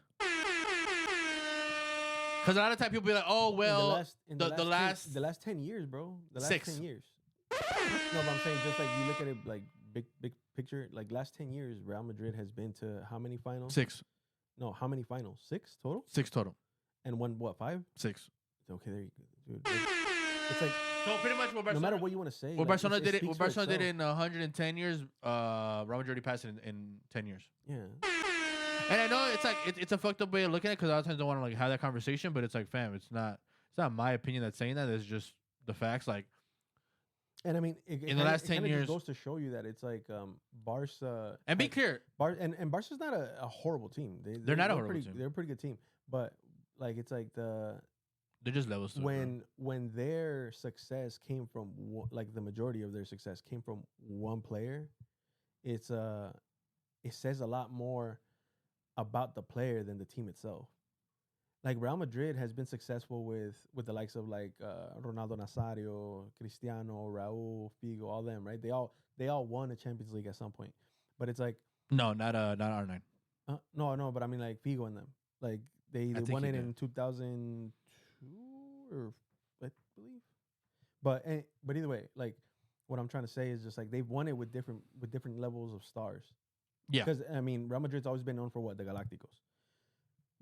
Because a lot of time people be like, "Oh well, the last 10 years, bro. The last 6 10 years." No, but I'm saying just like you look at it like big picture, like last 10 years, Real Madrid has been to how many finals? 6. No, how many finals? 6 total. 6 total. And won what? 5? 6. Okay, there you go, dude. It's like so pretty much what Barcelona, no matter what you want to say. What Barcelona did it. What Barcelona did in 110 years. Real Madrid already passed it in 10 years. Yeah. And I know it's like it's a fucked up way of looking at it because a lot of times I don't want to like have that conversation, but it's like, fam, it's not my opinion that's saying that. It's just the facts. Like, and I mean, in the last 10 years, it goes to show you that it's like Barca. And be clear, and Barca's not a horrible team. They're not a horrible team. They're a pretty good team, but like it's like they're just levels. When their success came from like the majority of their success came from one player, it says a lot more about the player than the team itself. Like Real Madrid has been successful with the likes of like Ronaldo Nazario, Cristiano, Raúl, Figo, all them, right? They all won a Champions League at some point. But it's like no, not R9. No, but I mean like Figo and them. Like they won it in 2002 or I believe. But either way, like what I'm trying to say is just like they've won it with different levels of stars. Yeah. Because, I mean, Real Madrid's always been known for what? The Galacticos.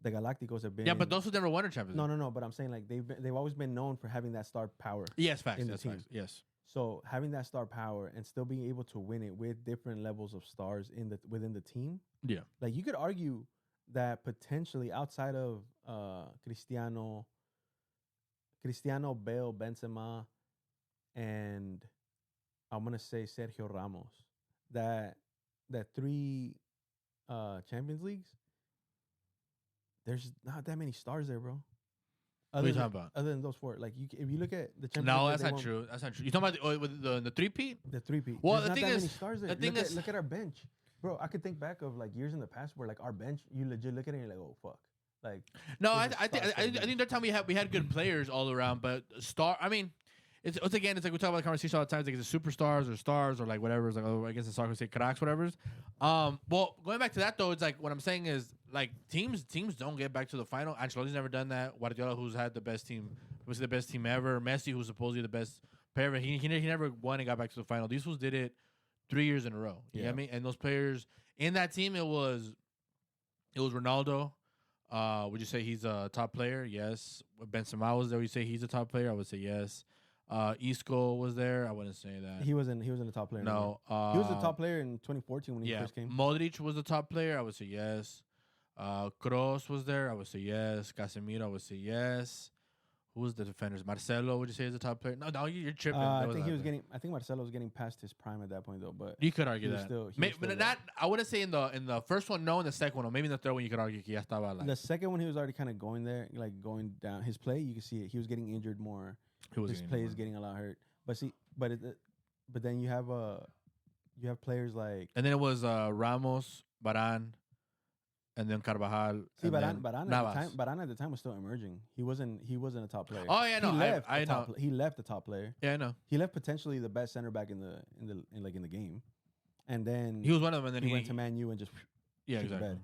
The Galacticos have been... Yeah, but those who never won a Champions League. No, but I'm saying, like, they've always been known for having that star power. Yes, facts. In the team. Facts. Yes. So, having that star power and still being able to win it with different levels of stars within the team. Yeah. Like, you could argue that potentially outside of Cristiano, Bale, Benzema, and I'm going to say Sergio Ramos, that 3 Champions Leagues, there's not that many stars there, bro. What are you talking about? Other than those 4, like if you look at the Champions no, League, that's not true. That's not true. You talking about the 3-peat? The 3-peat. Well, there's the thing not that is, many stars there. the thing is, look at our bench, bro. I could think back of like years in the past where like our bench, you legit look at it and you're like, oh fuck, like. No, I think that time we had good players all around, but I mean. It's again, it's like we talk about the conversation all the time. It's like the superstars or stars or like whatever. It's like, oh, I guess in soccer we say cracks, whatever. Well, going back to that though, it's like what I'm saying is like teams don't get back to the final. Ancelotti's never done that. Guardiola, who's had the best team, was the best team ever. Messi, who's supposedly the best player, he never won and got back to the final. These fools did it 3 years in a row. You know what I mean? And those players in that team, it was Ronaldo. Would you say he's a top player? Yes. Benzema was there. Would you say he's a top player? I would say yes. Isco was there. I wouldn't say that. He wasn't a top player. No. He was a top player in 2014 when he first came. Modric was a top player. I would say yes. Kroos was there. I would say yes. Casemiro, I would say yes. Who was the defenders? Marcelo, would you say is a top player? No, you're tripping. I think Marcelo was getting past his prime at that point though. But you could argue that. I wouldn't say in the first one, no. In the second one, or maybe in the third one, you could argue que ya estaba like. The second one, he was already kind of going there, like going down. His play, you can see it. He was getting injured more. His play is getting a lot hurt. But then you have players like. And then it was Ramos, Varane. And then Carvajal. See, Varane at the time was still emerging. He wasn't a top player. Oh yeah, no, I know. He left the top player. Yeah, I know. He left potentially the best center back in the game, and then he was one of them. And then he went to Man U and just exactly. Bed.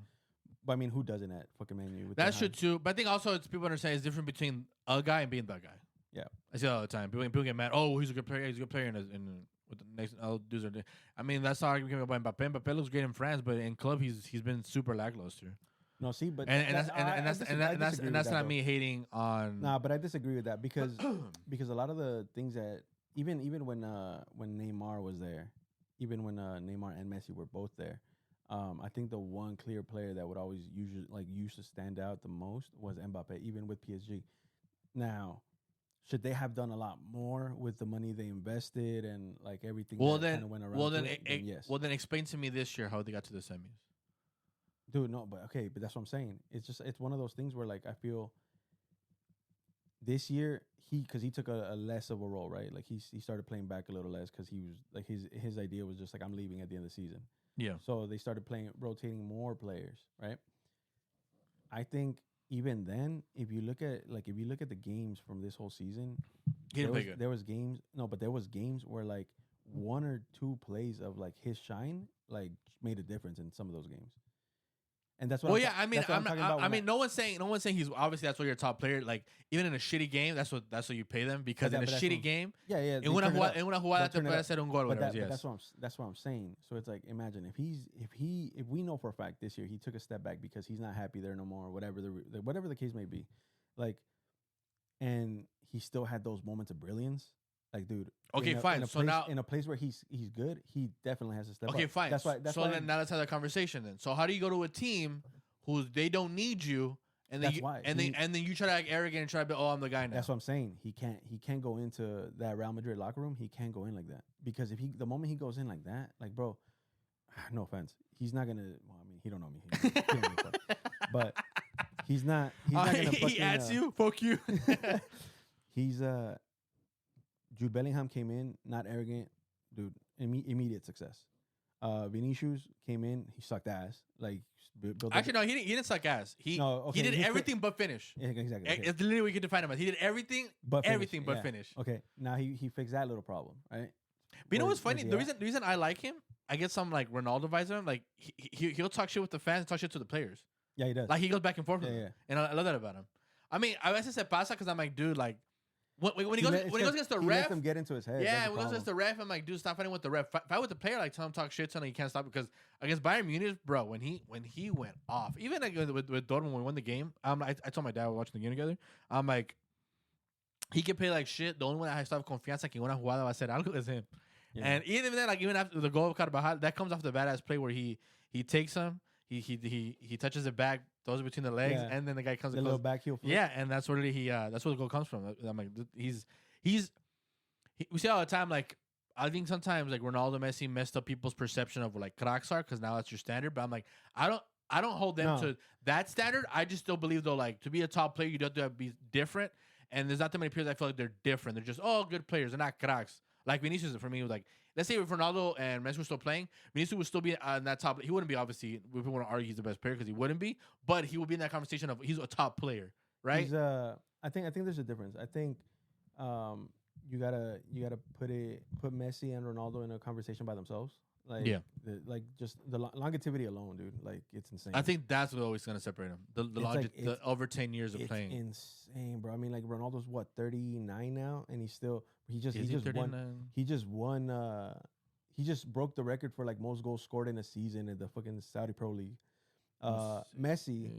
But I mean, who doesn't at fucking Man U? That's true too. But I think also it's people understand it's different between a guy and being the guy. Yeah, I see it all the time. People get mad. Oh, he's a good player. He's a good player in with the next dudes are. I mean, that's how argument about Mbappe. Mbappe looks great in France, but in club he's been super lackluster. No, see, but that's not me hating on. Nah, but I disagree with that because a lot of the things that even when Neymar was there, even when Neymar and Messi were both there, I think the one clear player that would always used to stand out the most was Mbappe, even with PSG. Now, should they have done a lot more with the money they invested and like everything that kind of went around? Then yes. Well, then explain to me this year how they got to the semis. Dude, no, but that's what I'm saying. It's one of those things where like I feel this year because he took a less of a role, right? Like he started playing back a little less because he was like his idea was just like I'm leaving at the end of the season. Yeah. So they started rotating more players, right? I think even then, if you look at the games from this whole season, there was games where like one or two plays of like his shine like made a difference in some of those games. And that's what. Well, I mean, no one's saying he's obviously that's why you're a top player. Like even in a shitty game, that's what you pay them because in a shitty game, en una jugada te puede hacer un gol. But that's what I'm saying. So it's like imagine if we know for a fact this year he took a step back because he's not happy there no more, or whatever the case may be, like, and he still had those moments of brilliance. Like, dude. Okay, fine. So now in a place where he's good, he definitely has to step up. Okay, fine. That's why. Then now let's have that conversation. Then, so how do you go to a team who they don't need you, and then you try to act arrogant and try to be, I'm the guy now. That's what I'm saying. He can't go into that Real Madrid locker room. He can't go in like that because the moment he goes in like that, like, bro, no offense, he's not gonna. Well, I mean, he don't know me, he don't know me but he's not. He's not gonna. He adds you. Fuck you. He's Jude Bellingham came in, not arrogant, dude. Immediate success. Vinicius came in, he sucked ass. Like, actually, no, he didn't suck ass. He did everything but finish. Yeah, exactly. Okay. It's literally what you could define him as. He did everything but finish. Okay, now he fixed that little problem, right? But you know what's funny? The reason I like him, I get some like Ronaldo vibes of him. Like he'll talk shit with the fans and talk shit to the players. Yeah, he does. Like he goes back and forth with them. And I love that about him. I mean, I veces se pasa because I'm like, dude, like. When he goes against the ref, lets them get into his head. Yeah, when he goes against the ref, I'm like, dude, stop fighting with the ref. Fight with the player. Like, tell him talk shit, tell him you can't stop because against Bayern Munich, bro, when he went off, even like with Dortmund when we won the game, I told my dad we were watching the game together. I'm like, he can play like shit. The only one I still have confianza que una jugada va a ser algo is him. Yeah. And even then, like even after the goal of Carvajal, that comes off the badass play where he takes him, he touches it back, throws it between the legs, and then the guy comes. The little back heel flip. Yeah, and that's where that's where the goal comes from. I'm like, we see all the time, like, I think sometimes, like, Ronaldo, Messi messed up people's perception of, like, cracks are because now that's your standard. But I'm like, I don't hold them to that standard. I just still believe, though, like, to be a top player, you have to be different. And there's not that many players I feel like they're different. They're just, good players. They're not cracks. Like, Vinicius, for me, was like, let's say if Ronaldo and Messi were still playing, Vinicius would still be in that top. He wouldn't be, obviously, we want to argue he's the best player because he wouldn't be. But he would be in that conversation of he's a top player, right? I think there's a difference. I think you gotta put Messi and Ronaldo in a conversation by themselves. Like, just the longevity alone, dude. Like, it's insane. I think that's what always gonna separate them. The over 10 years of playing. It's insane, bro. I mean, like Ronaldo's what 39 now, and he just won he just broke the record for like most goals scored in a season in the fucking Saudi Pro League. Messi,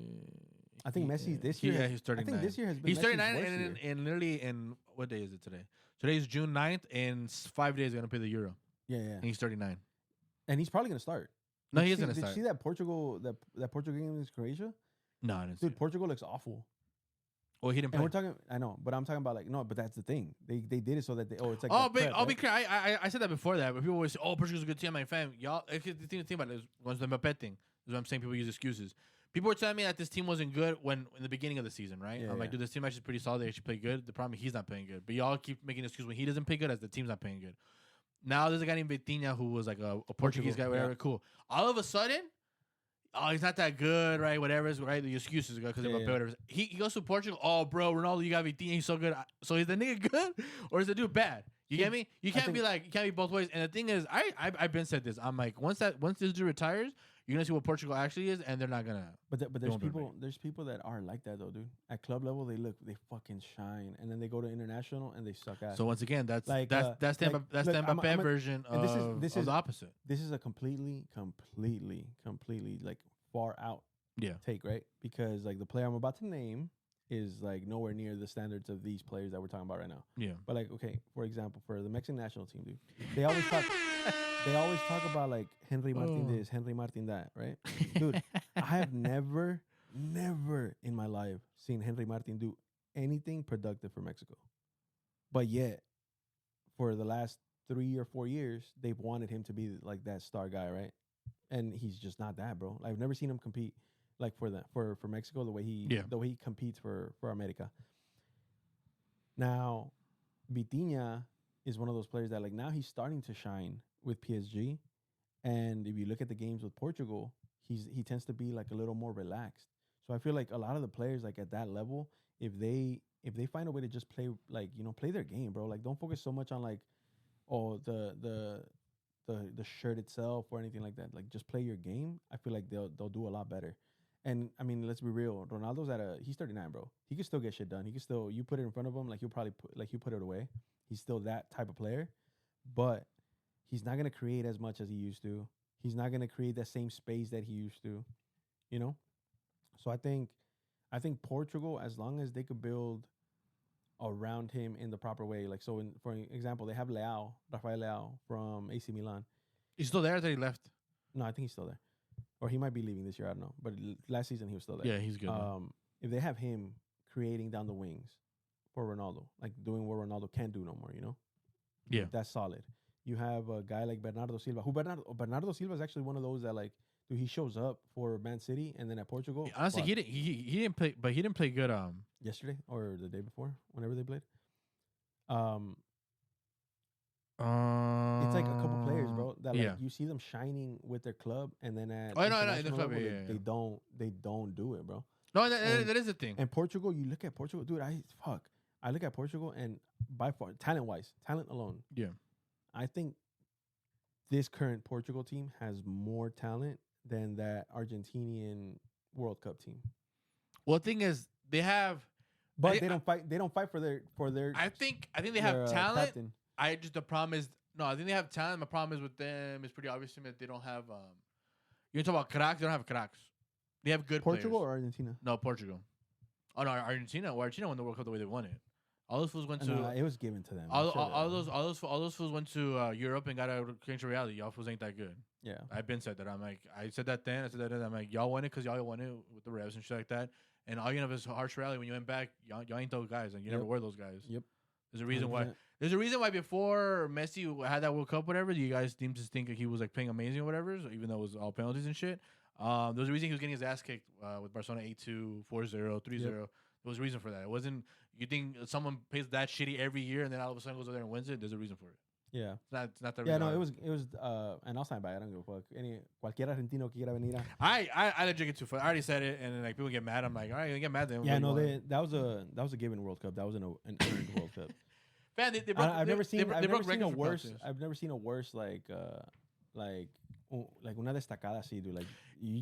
I think Messi this year. He's 39. I think this year has been. He's Messi's 39, worst and year. literally in what day is it today? Today is June 9th. In 5 days, they're gonna play the Euro. Yeah. And he's 39. And he's probably gonna start. No, he Did is gonna you start. see that Portugal game against Croatia? No, I didn't see Dude, it. Portugal looks awful. Well, he didn't And play. we're talking. I know, but I'm talking about like no. But that's the thing. They did it so that they. Oh, it's like. I'll that prep, be right? clear. I said that before that, but people always say, "Oh, Portugal's a good team." I'm like, fam, y'all. The thing about it is, was the Mbappe thing. Is what I'm saying. People use excuses. People were telling me that this team wasn't good when in the beginning of the season, right? Yeah, I'm like, dude, this team actually pretty solid. They actually play good. The problem is he's not playing good. But y'all keep making excuses when he doesn't play good, as the team's not playing good. Now there's a guy named Vitinha who was like a Portuguese guy, whatever. Yeah. Cool. All of a sudden, oh, he's not that good, right? Whatever is right. The excuses because Yeah, Mbappe, whatever. He goes to Portugal. Oh, bro, Ronaldo, you got Vitinha. He's so good. So is the nigga good or is the dude bad? You get me? You can't be like, you can't be both ways. And the thing is, I've been said this. I'm like, once this dude retires, you're gonna see what Portugal actually is, and they're not gonna. But there's Don't do it, people that aren't like that though, dude. At club level, they fucking shine, and then they go to international and they suck ass. So once again, that's Like, that's uh, that's the like, that's look, the I'm Mbappe a- version and of this is the opposite. This is a completely like far out Yeah. take, right? Because like the player I'm about to name is like nowhere near the standards of these players that we're talking about right now. Yeah. But like, okay, for example, for the Mexican national team, dude, they always talk about like Henry Martin this, Henry Martin that, right? Dude, I have never in my life seen Henry Martin do anything productive for Mexico. But yet, for the last 3 or 4 years, they've wanted him to be like that star guy, right? And he's just not that, bro. I've never seen him compete like for Mexico the way he competes for America. Now, Vitinha is one of those players that like now he's starting to shine with PSG, and if you look at the games with Portugal, he tends to be like a little more relaxed. So I feel like a lot of the players like at that level, if they find a way to just play like play their game, bro. Like don't focus so much on like the shirt itself or anything like that. Like just play your game. I feel like they'll do a lot better. And I mean, let's be real. Ronaldo's he's 39, bro. He can still get shit done. He can still, you put it in front of him, like he'll probably put it away. He's still that type of player, but he's not gonna create as much as he used to. He's not gonna create that same space that he used to, So I think Portugal, as long as they could build around him in the proper way, like so. For example, they have Rafael Leao from AC Milan. He's still there. That he left. No, I think he's still there. Or he might be leaving this year. I don't know. But last season he was still there. Yeah, he's good. If they have him creating down the wings for Ronaldo, like doing what Ronaldo can't do no more, Yeah. that's solid. You have a guy like Bernardo Silva. Bernardo Silva is actually one of those that like, dude, he shows up for Man City and then at Portugal. Honestly, he didn't play, but he didn't play good. Yesterday or the day before, whenever they played. It's like a couple players, bro, that like you see them shining with their club, and then at in the club, level, they don't do it, bro. No, that is the thing. And Portugal, you look at Portugal, dude. I look at Portugal, and by far, talent alone, I think this current Portugal team has more talent than that Argentinian World Cup team. Well, the thing is, they have, but they don't fight. They don't fight for their. I think they have talent. Captain. The problem is, no, I think they have talent. My problem is with them, it's pretty obvious to me that they don't have, you talk about cracks, they don't have cracks. They have good Portugal players. or Argentina? No, Portugal. Oh, no, Argentina. Well, Argentina won the World Cup the way they won it. All those fools went to... it was given to them. All those fools went to Europe and got out of clinch reality. Y'all fools ain't that good. Yeah. I've been said that. I'm like, I said that then. I'm like, y'all won it because y'all won it with the Revs and shit like that. And all you know is harsh reality. When you went back, y'all ain't those guys. And you never were those guys. Yep. There's a reason 100%. why. There's a reason why before Messi had that World Cup, whatever, you guys seemed to think that he was like playing amazing or whatever, so even though it was all penalties and shit. There was a reason he was getting his ass kicked with Barcelona 8-2, 4-0, 3-0. Yep. There was a reason for that. It wasn't, you think someone plays that shitty every year and then all of a sudden goes over there and wins it? There's a reason for it. Yeah. It's not the Yeah, reason. no, it was and I'll sign by it. I don't give a fuck. Cualquier argentino que quiera venir. I legit get too far. I already said it, and then like people get mad. I'm like, all right, you get mad then. Yeah, no, that was a given World Cup. That was an earned World Cup. Man, I've never seen a worse like like una destacada así, dude. Like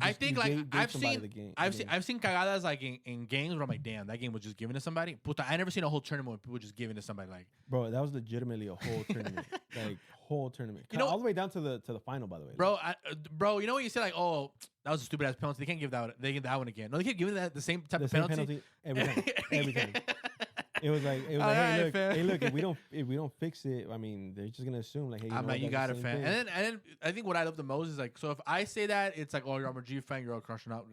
I think like I've seen the game. I've seen cagadas like in games where I'm like, damn, that game was just given to somebody. Puta, I never seen a whole tournament where people just giving to somebody. Like, bro, that was legitimately a whole tournament, like whole tournament. You know- all the way down to the final, by the way. bro, you know what you said? Like, oh, that was a stupid ass penalty. They can't give that. They give that one again. No, they keep giving that the same type the of same penalty. every time, every time. It was like, All right, fam. hey, look, if we don't fix it, I mean, they're just gonna assume like, hey, I'm like, you got it, it, fan. And then I think what I love the most is like, so if I say that, it's like, oh, you're a Madrid fan, you're a Cristiano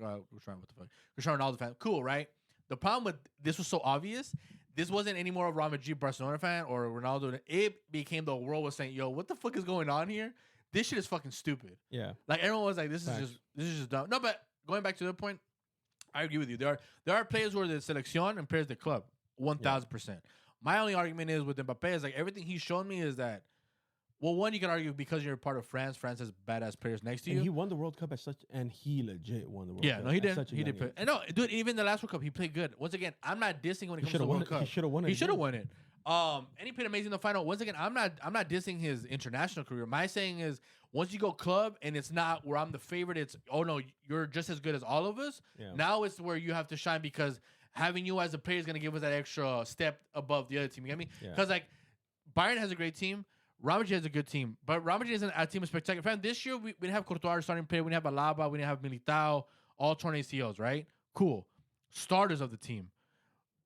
Ronaldo fan. Cool, right? The problem with this was so obvious. This wasn't any more of a Real Madrid Barcelona fan or Ronaldo. It became the world was saying, yo, what the fuck is going on here? This shit is fucking stupid. Yeah. Like everyone was like, this is just dumb. No, but going back to the point, I agree with you. There are players who are the selección and players the club. 1,000%. My only argument is with Mbappe is like everything he's shown me is that, well, one, you can argue because you're part of France. France has badass players next to you. And he won the World Cup and he legit won the World Cup. Yeah, no, he did. He did. And no, dude, even the last World Cup, he played good. Once again, I'm not dissing when it comes to the World Cup. He should have won it. He should have won it. And he played amazing in the final. Once again, I'm not dissing his international career. My saying is, once you go club and it's not where I'm the favorite, it's, oh no, you're just as good as all of us. Yeah. Now it's where you have to shine because having you as a player is going to give us that extra step above the other team. You get me? Because like Bayern has a great team. Real Madrid has a good team, but Real Madrid isn't a team of spectacular. Fam, this year we didn't have Courtois starting player. We didn't have Alaba. We didn't have Militao. All torn ACLs, right? Cool. Starters of the team.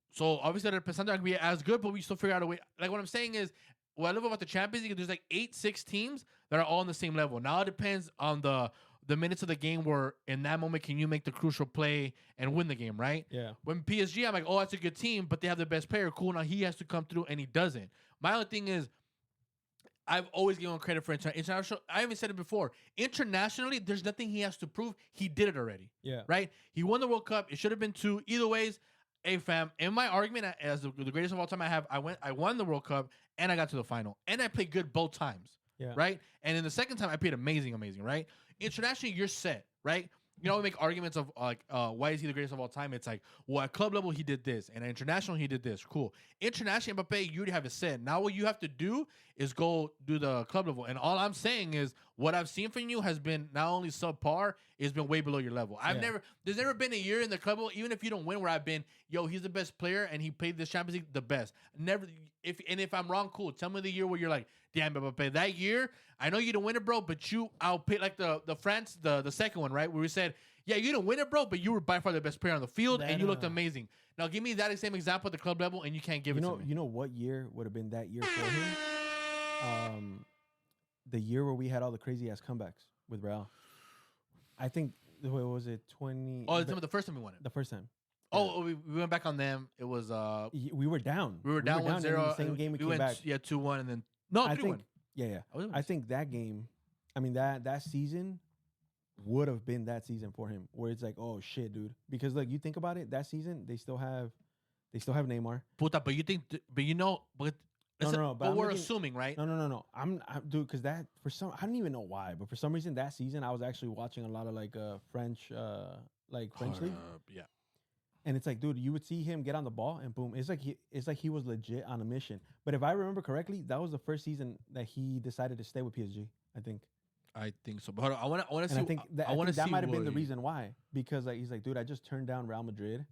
So obviously they're not going to be as good, but we still figure out a way. Like what I'm saying is, what I love about the Champions League, there's like 6 teams that are all on the same level. Now it depends on the minutes of the game where in that moment can you make the crucial play and win the game, right? Yeah. When PSG, I'm like, oh, that's a good team, but they have the best player. Cool. Now he has to come through and he doesn't. My only thing is, I've always given him credit for international. I even said it before. Internationally, there's nothing he has to prove. He did it already. Yeah. Right? He won the World Cup. It should have been 2. Either ways, hey fam, in my argument as the greatest of all time I won the World Cup and I got to the final. And I played good both times. Yeah. Right? And in the second time I played amazing, right? Internationally, you're set, right? You know, we make arguments of like, why is he the greatest of all time? It's like, well, at club level, he did this. And at international, he did this. Cool. International, Mbappe, you already have it set. Now what you have to do is go do the club level. And all I'm saying is what I've seen from you has been not only subpar, it's been way below your level. There's never been a year in the club level, even if you don't win, where I've been, yo, he's the best player and he played this Champions League the best. Never. If I'm wrong, cool. Tell me the year where you're like, damn, Mbappe, that year, I know you didn't win it, bro, but I'll pay like the France, the second one, right? Where we said, yeah, you didn't win it, bro, but you were by far the best player on the field, and you looked amazing. Now, give me that same example at the club level, and you can't give it to me. You know what year would have been that year for him? The year where we had all the crazy-ass comebacks with Real. I think, what was it, 20... Oh, the first time we won it. The first time. Oh, we went back on them. It was... we were down. We were down 1-0. The same game we came went, back. Yeah, 2-1, and then... No, 3-1. Yeah. I think that game, I mean, that season would have been that season for him, where it's like, oh shit, dude. Because like you think about it, that season they still have Neymar. Puta, but you think, but you know, but no. But we're assuming, right? No. I'm dude, because that I don't even know why, but for some reason that season I was actually watching a lot of like French league. Yeah. And it's like, dude, you would see him get on the ball and boom, it's like he was legit on a mission. But if I remember correctly, that was the first season that he decided to stay with PSG. I think so. But I want to see. I think that might have been the reason why. Because like he's like, dude, I just turned down Real Madrid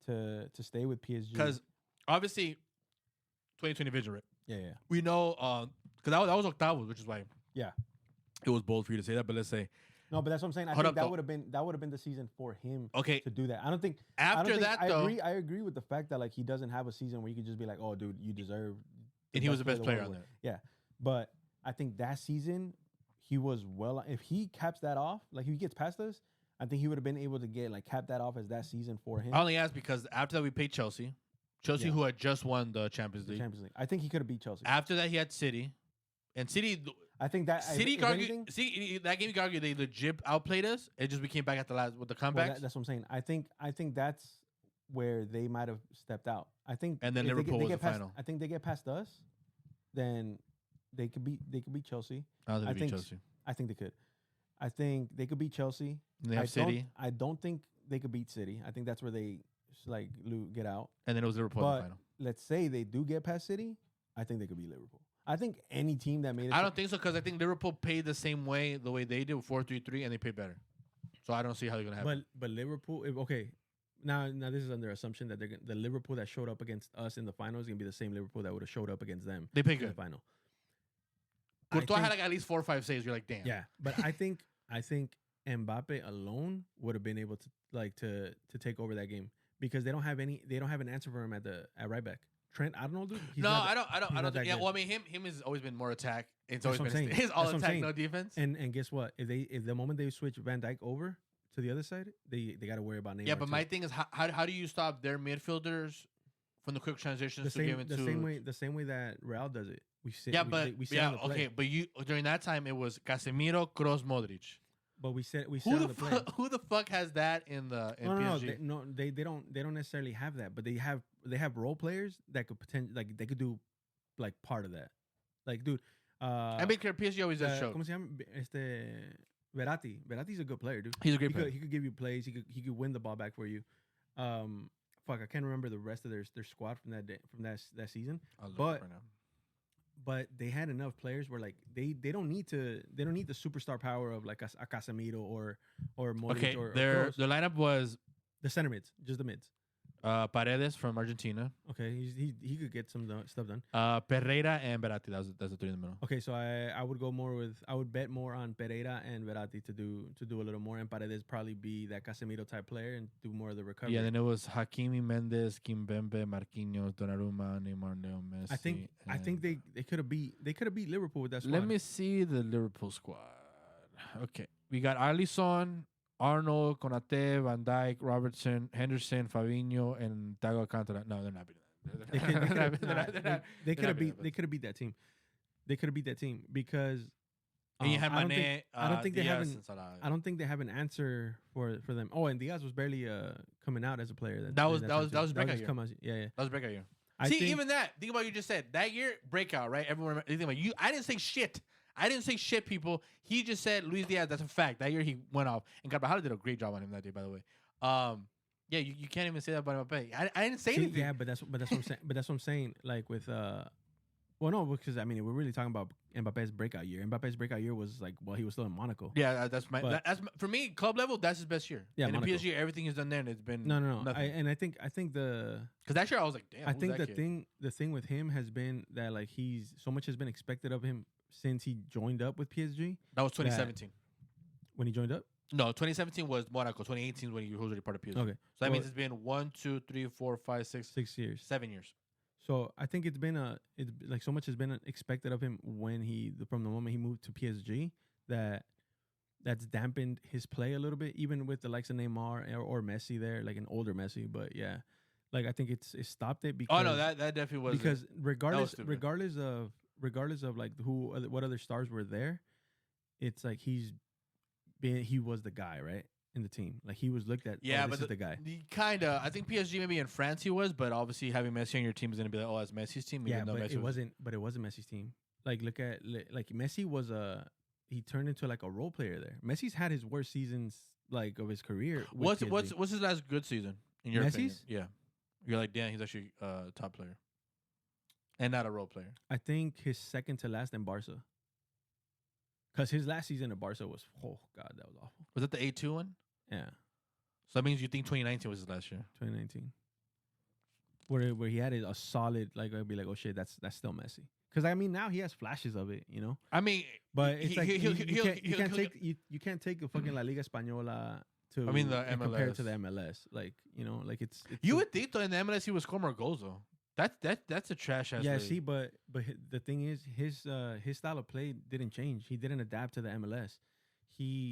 to stay with PSG. Because obviously, 2020 vision, right? Yeah. We know because that was octavos, which is why. Yeah. It was bold for you to say that, but let's say. No, but that's what I'm saying. I think that would have been the season for him. Okay. To do that, I don't think. I agree with the fact that like he doesn't have a season where you could just be like, oh, dude, you deserve. And he was the best player on there. Yeah, but I think that season. He was if he caps that off, like if he gets past us, I think he would have been able to cap that off as that season for him. I only asked because after that we played Chelsea, who had just won the Champions League. I think he could have beat Chelsea. After that, he had City, and City. I think that City that game you could argue they legit outplayed us. It just we came back at the last with the comebacks. Well, that's what I'm saying. I think that's where they might have stepped out. I think, and then Liverpool was the final. I think they get past us, then. They could beat Chelsea. I think Chelsea. I think they could. I think they could beat Chelsea. And they have City. I don't think they could beat City. I think that's where they get out. And then it was Liverpool in the final. Let's say they do get past City. I think they could beat Liverpool. I think any team that made it. I don't think so because I think Liverpool paid the same way they did with 4-3-3, and they paid better. So I don't see how they're gonna have. But Liverpool, okay. Now this is under assumption that the Liverpool that showed up against us in the final is gonna be the same Liverpool that would have showed up against them. They pick in it. the final. Courtois had like at least 4 or 5 saves. You're like, damn. Yeah, but I think Mbappe alone would have been able to take over that game because they don't have an answer for him at right back. Trent, I don't know, dude. I don't think. Yeah, well, I mean, him has always been more attack. It's always been his all attack, no defense. And guess what? If the moment they switch Van Dijk over to the other side, they got to worry about Neymar. Yeah, but my thing is, how do you stop their midfielders from the quick transitions to give it to the same way that Real does it? We sit. Okay, but you during that time it was Casemiro, Kroos, Modric. But we sit on the play. Who the fuck has that in PSG? They don't necessarily have that, but they have role players that could they could do like part of that. Like, dude, I mean, PSG always does show. ¿Cómo se llama? Verratti. Verratti's a good player, dude. He's a great player. He could give you plays. He could win the ball back for you. Fuck, I can't remember the rest of their squad from that season. But they had enough players where like they don't need the superstar power of like a Casemiro or Modric or their lineup was the center mids, just the mids. Paredes from Argentina. Okay, he could get some stuff done. Pereira and Verratti. That's the three in the middle. Okay, so I would bet more on Pereira and Verratti to do a little more, and Paredes probably be that Casemiro type player and do more of the recovery. Yeah, then it was Hakimi, Mendes, Kimpembe, Marquinhos, Donnarumma, Neymar, Leo Messi. I think they could have beat Liverpool with that squad. Let me see the Liverpool squad. Okay, we got Alisson, Arnold, Konate, Van Dijk, Robertson, Henderson, Fabinho, and Thiago Alcantara. No, they're not beating that. They could have beat that team. They could have beat that team because and you had Mane. I don't think they have I don't think they have an answer for them. Oh, and Diaz was barely coming out as a player. That was breakout year. Yeah. That was breakout year. Even that. Think about what you just said. That year breakout, right? Everyone. Think about you. I didn't say shit. People. He just said Luis Diaz. That's a fact. That year he went off, and Carvajal did a great job on him that day, by the way. Yeah, you can't even say that about Mbappe. I didn't say anything. Yeah, but that's what I'm saying. But that's what I'm saying. Like with well, no, because I mean we're really talking about Mbappe's breakout year. Mbappe's breakout year was like he was still in Monaco. Yeah, that's for me club level. That's his best year. Yeah, in Monaco. the PSG, everything he's done there, and it's been no. Nothing. I think the because that year I was like, damn. I think the thing with him has been that like he's so much has been expected of him since he joined up with PSG. That was 2017. When he joined up? No, 2017 was Monaco. 2018 when he was already part of PSG. Okay. So that means it's been 1, 2, 3, 4, 5, 6 years. 7 years. So I think it's like so much has been expected of him from the moment he moved to PSG that's dampened his play a little bit, even with the likes of Neymar or Messi there, like an older Messi. But yeah, like I think it stopped it because that definitely was because regardless of like what other stars were there, it's like he was the guy, right? In the team, like he was looked at. Yeah, this is the guy. Kinda. I think PSG maybe in France he was, but obviously having Messi on your team is gonna be like, that's Messi's team. Yeah, but it wasn't. But it wasn't Messi's team. Like look at like Messi was he turned into like a role player there. Messi's had his worst seasons like of his career. What's his last good season in your opinion? Yeah, you're like, damn, he's actually a top player and not a role player. I think his second to last in Barca. Because his last season at Barca was, oh god, that was awful. Was that the 8-2 one? Yeah. So that means you think 2019 was his last year? 2019. Where he had a solid, like, I'd be like, oh shit, that's still Messi. Because I mean, now he has flashes of it, you know. I mean, but it's you can't take a fucking La Liga Española to. I mean, the MLS compare it to the MLS, like you know, like it's you would think though in the MLS he would score more goals though. That's a trash ass. Yeah, league. see, but the thing is, his style of play didn't change. He didn't adapt to the MLS.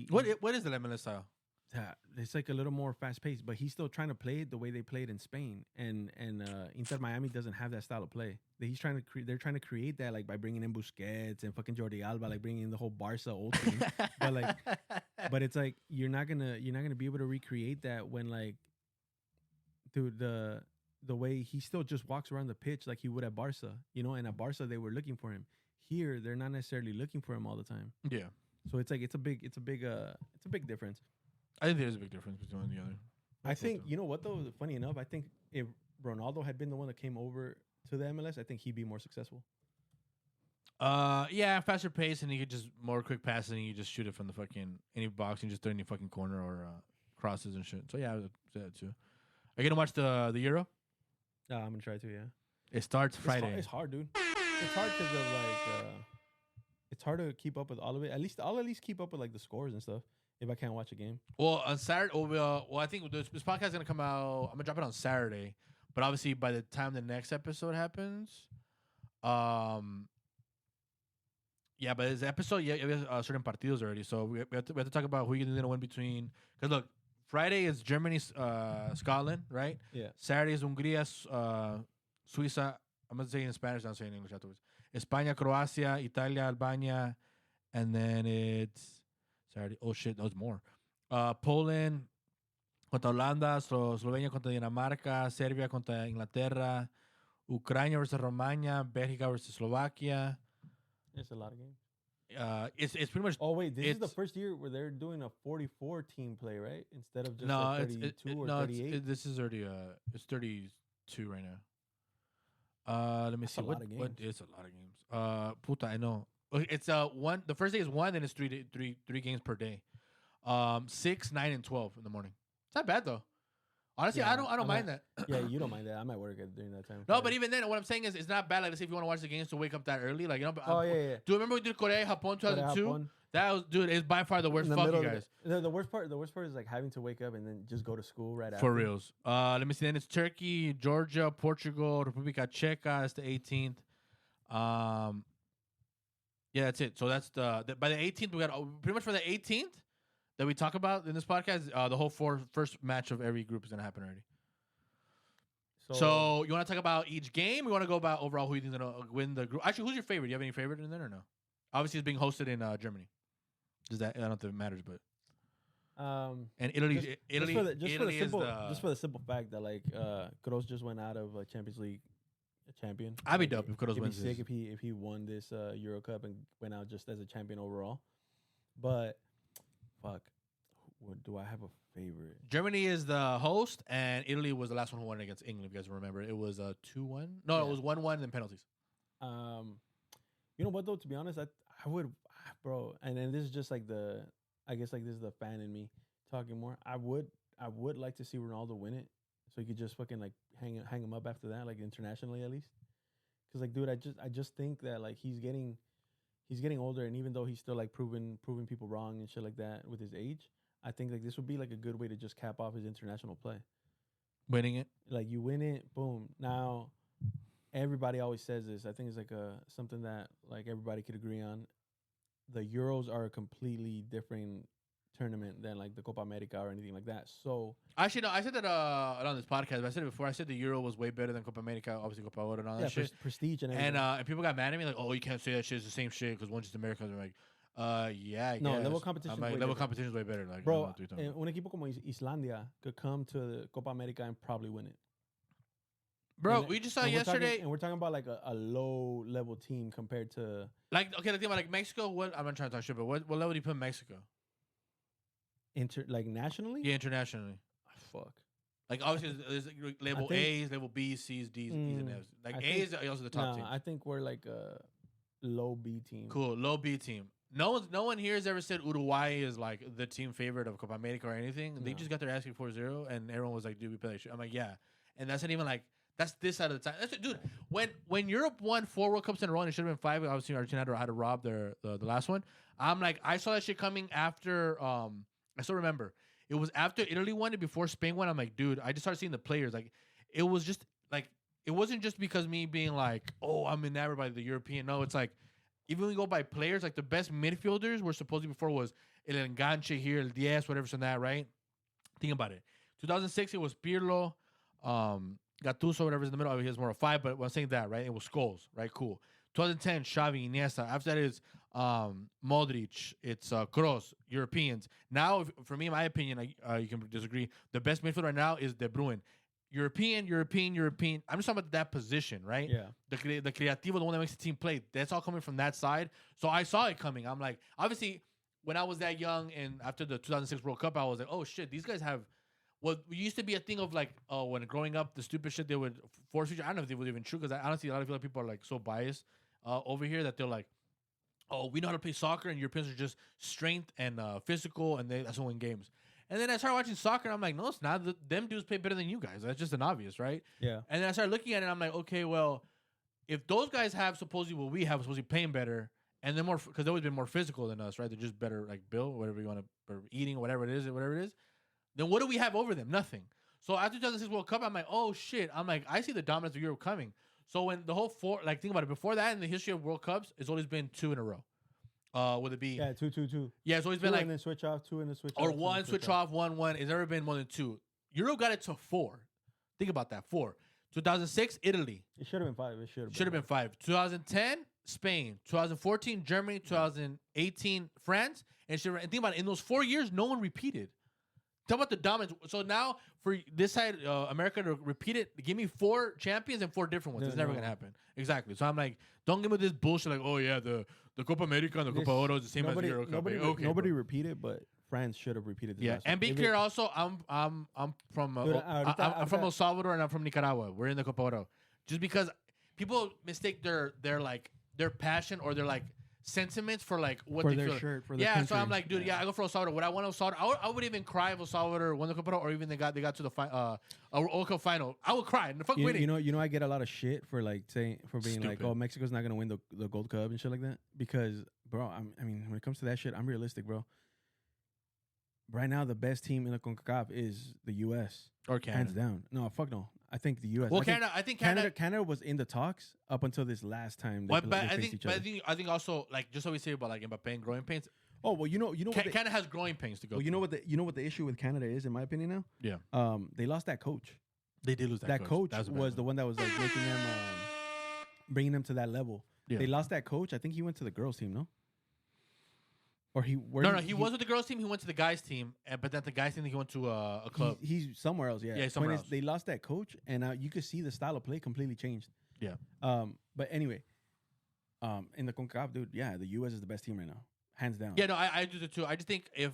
What is the MLS style? It's like a little more fast paced, but he's still trying to play it the way they played in Spain. And Inter Miami doesn't have that style of play. They're trying to create that like by bringing in Busquets and fucking Jordi Alba, like bringing in the whole Barca old team. but it's like you're not gonna be able to recreate that when like, dude, the way he still just walks around the pitch like he would at Barca, you know. And at Barca they were looking for him. Here they're not necessarily looking for him all the time. Yeah. So it's like it's a big difference. I think there's a big difference between one and the other. I think, you know what though? Funny enough, I think if Ronaldo had been the one that came over to the MLS, I think he'd be more successful. Yeah, faster pace, and you could just more quick passing, and you just shoot it from the fucking any box, and just throw it in your fucking corner or crosses and shit. So yeah, I would say that too. Are you gonna watch the Euro? I'm gonna try to. Yeah. It starts Friday. It's hard, dude. It's hard because of like. It's hard to keep up with all of it. I'll at least keep up with like the scores and stuff if I can't watch a game. Well, on Saturday, well, I think this podcast is gonna come out. I'm gonna drop it on Saturday, but obviously by the time the next episode happens, yeah, but this episode, yeah, we have certain partidos already, so we have to talk about who you're gonna win between. Because look, Friday is Germany, Scotland, right? Yeah. Saturday is Hungría, Suiza. I'm gonna say it in Spanish. I'm saying in English afterwards. España, Croacia, Italia, Albania, and then it's Saturday. Oh shit, there's more. Poland contra Holanda, Slovenia contra Dinamarca, Serbia contra Inglaterra, Ukraine versus Romania, Belgium versus Slovakia. It's a lot of games. It's pretty much. Oh wait, this is the first year where they're doing a 44 team play, right? Instead of just no, like 32 or 38. This is already it's 32 right now. Let me see what it's a lot of games. Puta, I know. It's one. The first day is one, then it's three games per day. 6, 9, and 12 in the morning. It's not bad though. Honestly, Yeah, I don't mind that. Yeah, you don't mind that. I might work during that time. No, but even then, what I'm saying is, it's not bad. Like, let's say if you want to watch the games to wake up that early, like, you know. Yeah. Do you remember we did Korea Japón 2002? That was, dude, it's by far the worst. Fuck you guys. The worst part is like having to wake up and then just go to school right after. For reals. Let me see. Then it's Turkey, Georgia, Portugal, Republika Czeka. That's the 18th. Yeah, that's it. So that's by the 18th we got pretty much for the 18th that we talk about in this podcast. The whole first match of every group is gonna happen already. So you want to talk about each game? We want to go about overall who you think is gonna win the group. Actually, who's your favorite? Do you have any favorite in there or no? Obviously, it's being hosted in Germany. Does that? I don't know if it matters, but and Italy. Just for the simple fact that like Kroos just went out of Champions League champion. I'd be dope if Kroos wins. Sick if he won this Euro Cup and went out just as a champion overall. But fuck, do I have a favorite? Germany is the host, and Italy was the last one who won against England. If you guys remember, it was 2-1. No, yeah. It was 1-1 and penalties. You know what though? To be honest, I would, bro. And then this is just like I guess like this is the fan in me talking more. I would like to see Ronaldo win it, so you could just fucking like hang him up after that, like internationally at least. Because like, dude, I just think that like he's getting older, and even though he's still like proving people wrong and shit like that with his age, I think like this would be like a good way to just cap off his international play. Winning it, like you win it, boom. Now, everybody always says this. I think it's like something that like everybody could agree on. The Euros are a completely different tournament than like the Copa America or anything like that. So actually, no, I said that on this podcast. But I said it before. I said the Euro was way better than Copa America. Obviously, Copa Oro and all that shit. Prestige and everything. And people got mad at me like, "Oh, you can't say that shit. It's the same shit because one's just America." I'm like, yeah, I no, guess. level competition. Level competition is way better. Like, bro, un equipo como Islandia could come to the Copa America and probably win it. Bro, we just saw yesterday, and we're talking about like a low level team compared to like the thing about like Mexico. I'm not trying to talk shit, but what level do you put Mexico? Like nationally? Yeah, internationally. Fuck. Like obviously there's like level A's, level B's, C's, D's, E's, and F's. Like A is also the top team. I think we're like a low B team. Cool, low B team. No one here has ever said Uruguay is like the team favorite of Copa America or anything. No. They just got their ass kicked 4-0, and everyone was like, "Dude, we play that shit." I'm like, "Yeah," and that's not even like. That's this side of the time. Dude, when Europe won 4 World Cups in a row and it should have been 5, obviously Argentina had to rob the last one. I'm like, I saw that shit coming after. I still remember it was after Italy won it, before Spain won. I'm like, dude, I just started seeing the players. Like, it was just like it wasn't just because me being like, oh, I'm enamored by the European. No, it's like even when we go by players, like the best midfielders were supposedly before was El Enganche here, El Diez, whatever, so that, right? Think about it. 2006, it was Pirlo. Gattuso, whatever's in the middle. I mean, he has more of 5, but when I'm saying that, right, it was Scholes, right? Cool. 2010, Xavi, Iniesta. After that is Modric. It's Kroos, Europeans. Now, for me, in my opinion, you can disagree. The best midfielder right now is De Bruyne. European. I'm just talking about that position, right? Yeah. The creativo, the one that makes the team play. That's all coming from that side. So I saw it coming. I'm like, obviously, when I was that young and after the 2006 World Cup, I was like, oh, shit, these guys have what used to be a thing of like, oh, when growing up, the stupid shit they would force feature. I don't know if they would even true because honestly, a lot of people are like so biased over here that they're like, oh, we know how to play soccer, and Europeans are just strength and physical, and that's what win games. And then I started watching soccer, and I'm like, no, it's not. Them dudes play better than you guys. That's just an obvious, right? Yeah. And then I started looking at it, and I'm like, okay, well, if those guys have supposedly what we have, supposedly playing better, and they're more, because they've always been more physical than us, right? They're just better, like build, whatever you want to, or eating, whatever it is, then what do we have over them? Nothing. So after 2006 World Cup, I'm like, oh shit. I'm like, I see the dominance of Europe coming. So when the whole think about it, before that in the history of World Cups, it's always been 2 in a row. Would it be? Yeah, 2-2-2. Yeah, it's always Two been like, and then switch off, 2 and then switch or off. 1 switch off, 1-1. It's never been more than 2. Euro got it to 4. Think about that, 4. 2006, Italy. It should have been 5. It Should have been 5. 2010, Spain. 2014, Germany. 2018, France. And think about it. In those 4 years, no one repeated. Talk about the dominance. So now for this side, America to repeat it, give me 4 champions and 4 different ones. It's never gonna happen. Exactly. So I'm like, don't give me this bullshit. Like, oh yeah, the Copa America and the Copa Oro is the same as the Euro Cup. Nobody repeated, but France should have repeated this. Yeah, and be clear also, I'm from I'm from El Salvador and I'm from Nicaragua. We're in the Copa Oro. Just because people mistake their passion or their like sentiments for like what for they their feel. shirt, for the yeah, country. so I'm like, dude, I go for El Salvador. Would I want El Salvador? I would even cry if El Salvador won the Copa Oro, or even they got to the World Cup final. I would cry. And the fuck winning. You know, I get a lot of shit for like saying being Stupid. like, oh, Mexico's not gonna win the Gold Cup and shit like that. Because, bro, I mean, when it comes to that shit, I'm realistic, bro. Right now, the best team in the CONCACAF is the U.S. or Canada. Hands down. No, fuck no. I think the U.S. Well, I think Canada was in the talks up until this last time. They faced each other. I think also like just what we say about like Mbappe and growing pains. Oh well, you know what Canada has growing pains to go. Well, you know what the issue with Canada is, in my opinion now. Yeah. They lost that coach. They did lose that coach. That was the one that was like making them, bringing them to that level. Yeah. They lost that coach. I think he went to the girls' team, no? Or he was with the girls' team. He went to the guys' team, but then the guys' team he went to a club. He's somewhere else. Yeah, somewhere else. They lost that coach, and now you could see the style of play completely changed. Yeah. But anyway, in the CONCACAF, dude, yeah, the U.S. is the best team right now, hands down. Yeah, no, I do too. I just think if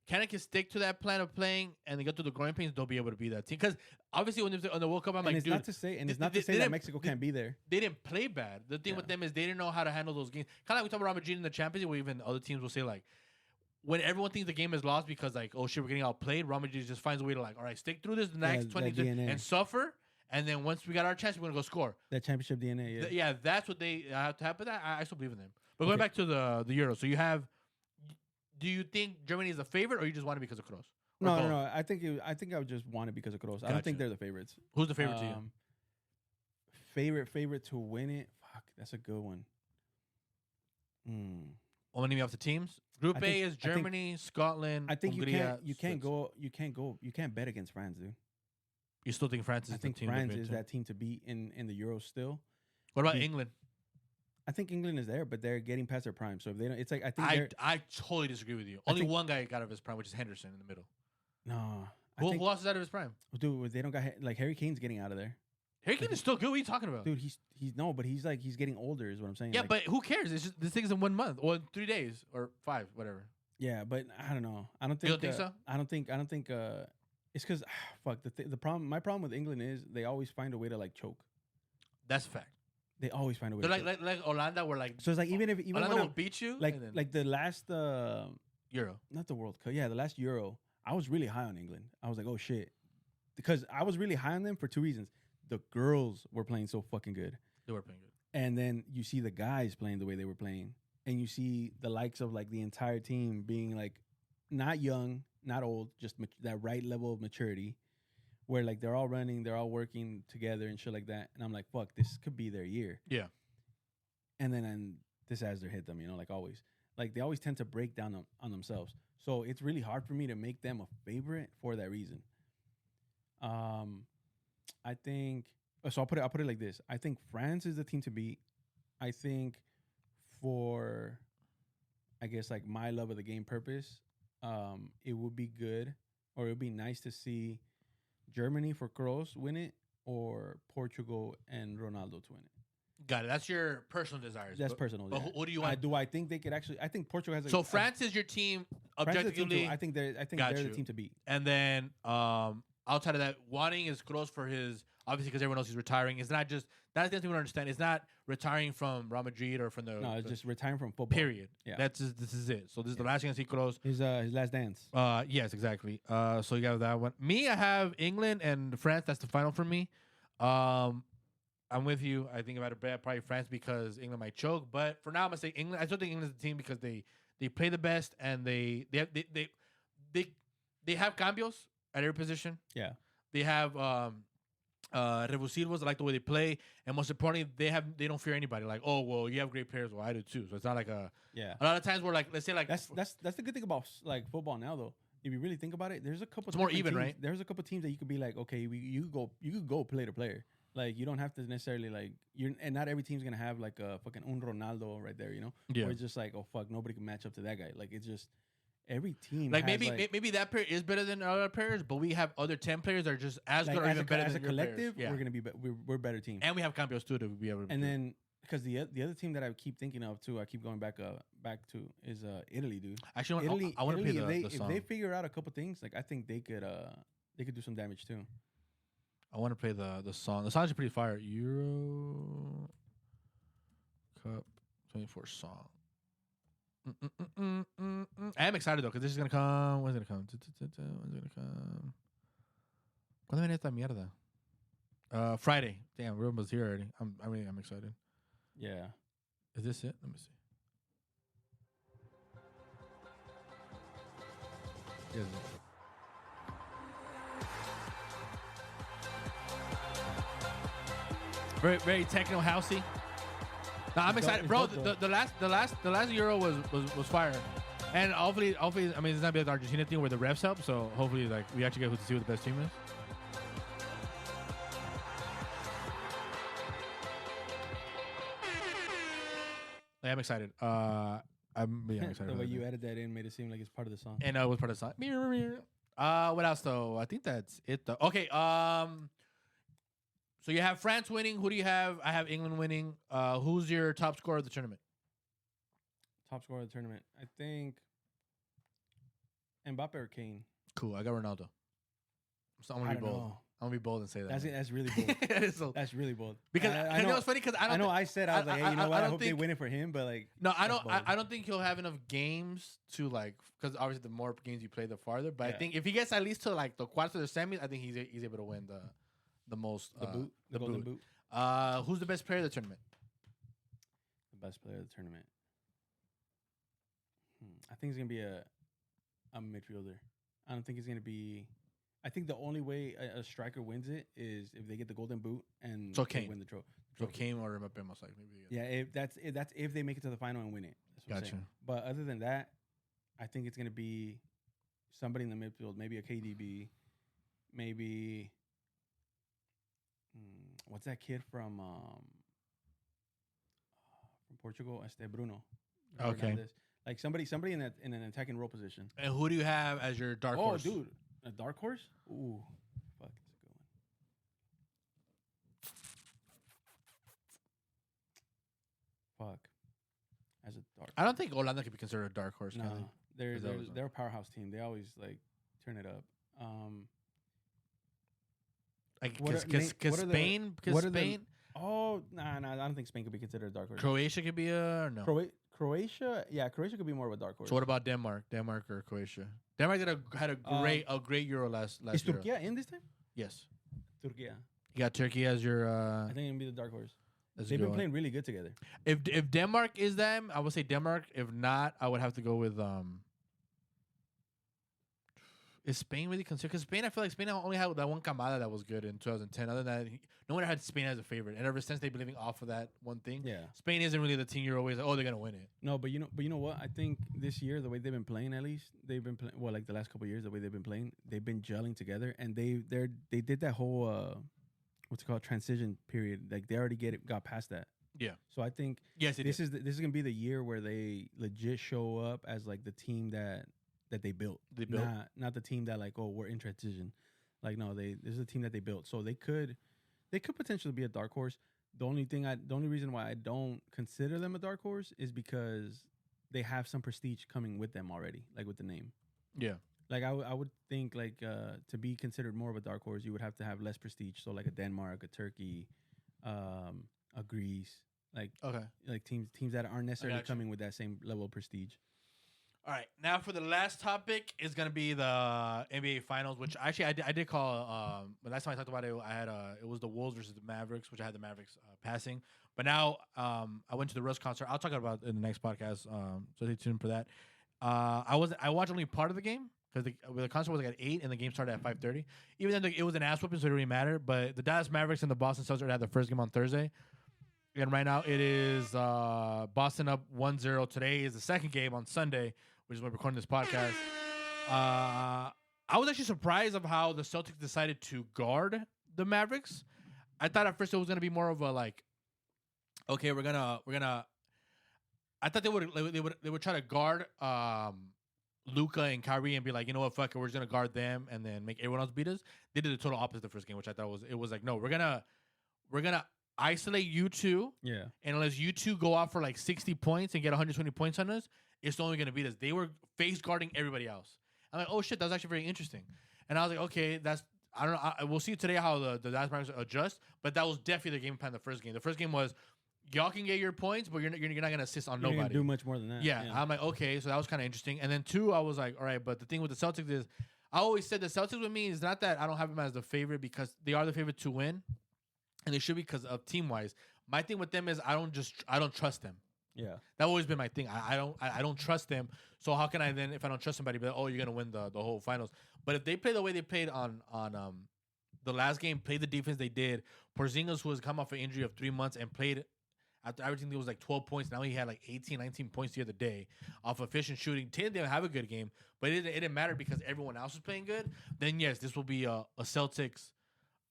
Canada can stick to that plan of playing and they get through the growing pains, they'll be able to be that team. Because obviously, when they're on the World Cup, I'm like, it's dude, not to say that Mexico can't be there. They didn't play bad. The thing with them is they didn't know how to handle those games. Kind of like we talk about Real Madrid in the Champions League, where even other teams will say like, when everyone thinks the game is lost because like, oh shit, we're getting outplayed, Real Madrid just finds a way to like, all right, stick through this the next 20 and suffer, and then once we got our chance, we're gonna go score. That championship DNA, yeah. That's what they have to happen. I still believe in them. But going back to the Euro, so you have. Do you think Germany is the favorite, or you just want it because of Kroos? No. I think I would just want it because of Kroos. I don't think they're the favorites. Who's the favorite to you? Favorite to win it? Fuck, that's a good one. Want to name off the teams? Group A is Germany, Scotland. I think Hungria, you can't bet against France, dude. You still think France is the team? I think France is that team to beat in the Euros still. What about England? I think England is there, but they're getting past their prime. So if they don't, it's like I totally disagree with you. Only one guy got out of his prime, which is Henderson in the middle. No, who else is out of his prime? Dude, they don't got like Harry Kane's getting out of there. Harry Kane is still good. What are you talking about, dude? He's getting older. Is what I'm saying. Yeah, but who cares? It's just, this thing is in 1 month or 3 days or 5, whatever. Yeah, but I don't know. I don't think. You don't think so? I don't think. It's because fuck the problem. My problem with England is they always find a way to like choke. That's a fact. They always find a way. They're like Holanda, where like so it's like even Holanda will beat you. Like the last Euro, not the World Cup. Yeah, the last Euro. I was really high on England. I was like, oh shit, because I was really high on them for 2 reasons. The girls were playing so fucking good. They were playing good. And then you see the guys playing the way they were playing, and you see the likes of like the entire team being like not young, not old, just that right level of maturity. Where like they're all running, they're all working together and shit like that, and I'm like, "Fuck, this could be their year." Yeah. And then disaster hit them, like always. Like they always tend to break down on themselves, so it's really hard for me to make them a favorite for that reason. I think so. I'll put it like this. I think France is the team to beat. I think for, I guess like my love of the game purpose, it would be good, or it would be nice to see Germany for Kroos win it, or Portugal and Ronaldo to win it. Got it. That's your personal desires. That's personal. But yeah. What do you want? Do I think they could actually? I think Portugal has. So France is your team objectively. I think they're the team to beat. And then outside of that, wanting is Kroos for his obviously because everyone else is retiring. It's not just that's the thing we don't understand. It's not retiring from Real Madrid or from the. No, it's the just retiring from football. period. Yeah. This is it. So this is the last chance he close. His last dance. Yes, exactly. So you got that one. Me, I have England and France. That's the final for me. I'm with you. I think if I had to bet, probably France because England might choke. But for now, I'm gonna say England. I still think England's the team because they play the best and they have cambios at every position. Yeah. They have revulsivos. I like the way they play, and most importantly, they don't fear anybody. Like, oh well, you have great players. Well, I do too. So it's not like a lot of times we're like, let's say like that's the good thing about like football now though. If you really think about it, there's a couple. It's more even, teams, right? There's a couple teams that you could be like, okay, you could go player to player. Like you don't have to necessarily like and not every team's gonna have like a fucking un Ronaldo right there, you know? Yeah. Or it's just like, oh fuck, nobody can match up to that guy. Like it's just every team. like has, maybe that player is better than other players, but we have other 10 players that are just as like, good or even better as than a your collective. players. Yeah. We're gonna be we're a better team. And we have campeons too to be able to. And then because the other team that I keep thinking of too, I keep going back to is Italy, dude. Actually, Italy, I want to play the if song. they figure out a couple things, like I think they could do some damage too. I want to play the song. The song's pretty fire. Euro Cup 24 song. I am excited though because this is gonna come. When's it gonna come? When's it gonna come? ¿Cuándo viene esta mierda? Friday. Damn, we're almost here already. I'm excited. Yeah. Is this it? Let me see. Is it? Very, very techno housey. No, I'm excited, bro. The last Euro was fire, and hopefully, I mean, it's not be like the Argentina thing where the refs help. So hopefully, like we actually get to see what the best team is. I'm excited. I'm excited. The way you edited that in made it seem like it's part of the song. And it was part of the song. What else though? I think that's it though. Okay. So you have France winning. Who do you have? I have England winning. Who's your top scorer of the tournament? Top scorer of the tournament. I think Mbappe or Kane. Cool. I got Ronaldo. So I'm gonna be bold. I'm gonna be bold and say that. That's really bold. That's really bold. Because I know it's funny because I know I said I was like, hey, you know what? I hope they win it for him, but like no, I don't think he'll have enough games to like because obviously the more games you play, the farther. But I think if he gets at least to like the quarters or the semis, I think he's able to win the most the golden boot. Who's the best player of the tournament? The best player of the tournament. I think it's gonna be a midfielder. I don't think it's gonna be. I think the only way a striker wins it is if they get the golden boot and they win the trophy. So Kane or Mbappe most likely. Yeah, that's if they make it to the final and win it. That's what I'm saying. But other than that, I think it's gonna be somebody in the midfield, maybe a KDB, maybe what's that kid from Portugal? Este Bruno. Okay. Like somebody in an attacking role position. And who do you have as your dark horse? Oh, dude. A dark horse? Ooh, fuck, that's a good one. Fuck. As a dark. I don't think Holanda can be considered a dark horse. No, they're a powerhouse team. They always like turn it up. Because Spain. Oh, nah. I don't think Spain could be considered a dark horse. Croatia could be a no. Croatia, Croatia could be more of a dark horse. So what about Denmark? Denmark or Croatia? Denmark had a great Euro last is Euro. Turkey in this time? Yes. Turkey. You got Turkey as your. I think it'll be the dark horse. They've been playing really good together. If Denmark is them, I would say Denmark. If not, I would have to go with Is Spain really considered? Because Spain, I feel like Spain only had that one camada that was good in 2010. Other than that, no one had Spain as a favorite. And ever since they've been living off of that one thing, Spain isn't really the team you're always like, oh, they're gonna win it. No, but you know what? I think this year, the way they've been playing, at least they've been playing. Well, like the last couple of years, the way they've been playing, they've been gelling together, and they did that whole what's it called transition period. Like they already got past that. Yeah. So I think this is gonna be the year where they legit show up as like the team that they built. Not the team that like, oh, we're in transition. Like no, this is a team that they built. So they could potentially be a dark horse. The only reason why I don't consider them a dark horse is because they have some prestige coming with them already, like with the name. Yeah. Like I would think like to be considered more of a dark horse, you would have to have less prestige. So like a Denmark, a Turkey, a Greece, like Okay. like teams that aren't necessarily gotcha. coming with that same level of prestige. All right, now for the last topic is gonna be the NBA Finals, which actually I did call. The last time I talked about it, I had it was the Wolves versus the Mavericks, which I had the Mavericks passing. But now I went to the Russ concert. I'll talk about it in the next podcast. So stay tuned for that. I watched only part of the game because the concert was like at 8 and the game started at 5:30. Even then, it was an ass whooping, so it didn't really matter. But the Dallas Mavericks and the Boston Celtics had the first game on Thursday. And right now it is Boston up 1-0. Today is the second game on Sunday, which is when we're recording this podcast. I was actually surprised of how the Celtics decided to guard the Mavericks. I thought at first it was gonna be more of a like, okay, we're gonna. I thought they would try to guard Luka and Kyrie and be like, you know what, fuck it, we're just gonna guard them and then make everyone else beat us. They did the total opposite the first game, which I thought was like, no, we're gonna isolate you two. Yeah. And unless you two go out for like 60 points and get 120 points on us, it's only going to beat us. They were face guarding everybody else. I'm like, oh shit, that's actually very interesting. And I was like, okay, I don't know. We'll see today how the Dallas Mavericks adjust, but that was definitely the game plan the first game. The first game was, y'all can get your points, but you're not going to assist on You're nobody. do much more than that. Yeah. I'm like, okay, so that was kind of interesting. And then 2, I was like, all right, but the thing with the Celtics is, I always said the Celtics with me is not that I don't have them as the favorite because they are the favorite to win. And they should be because of team-wise. My thing with them is I don't trust them. Yeah. That's always been my thing. I don't trust them. So how can I then, if I don't trust somebody, be like, oh, you're gonna win the whole finals? But if they play the way they played on the last game, play the defense they did, Porzingis, who has come off an injury of 3 months and played after everything, there was like 12 points. Now he had like 18, 19 points the other day off efficient shooting. Tatum didn't have a good game, but it didn't matter because everyone else was playing good. Then yes, this will be a Celtics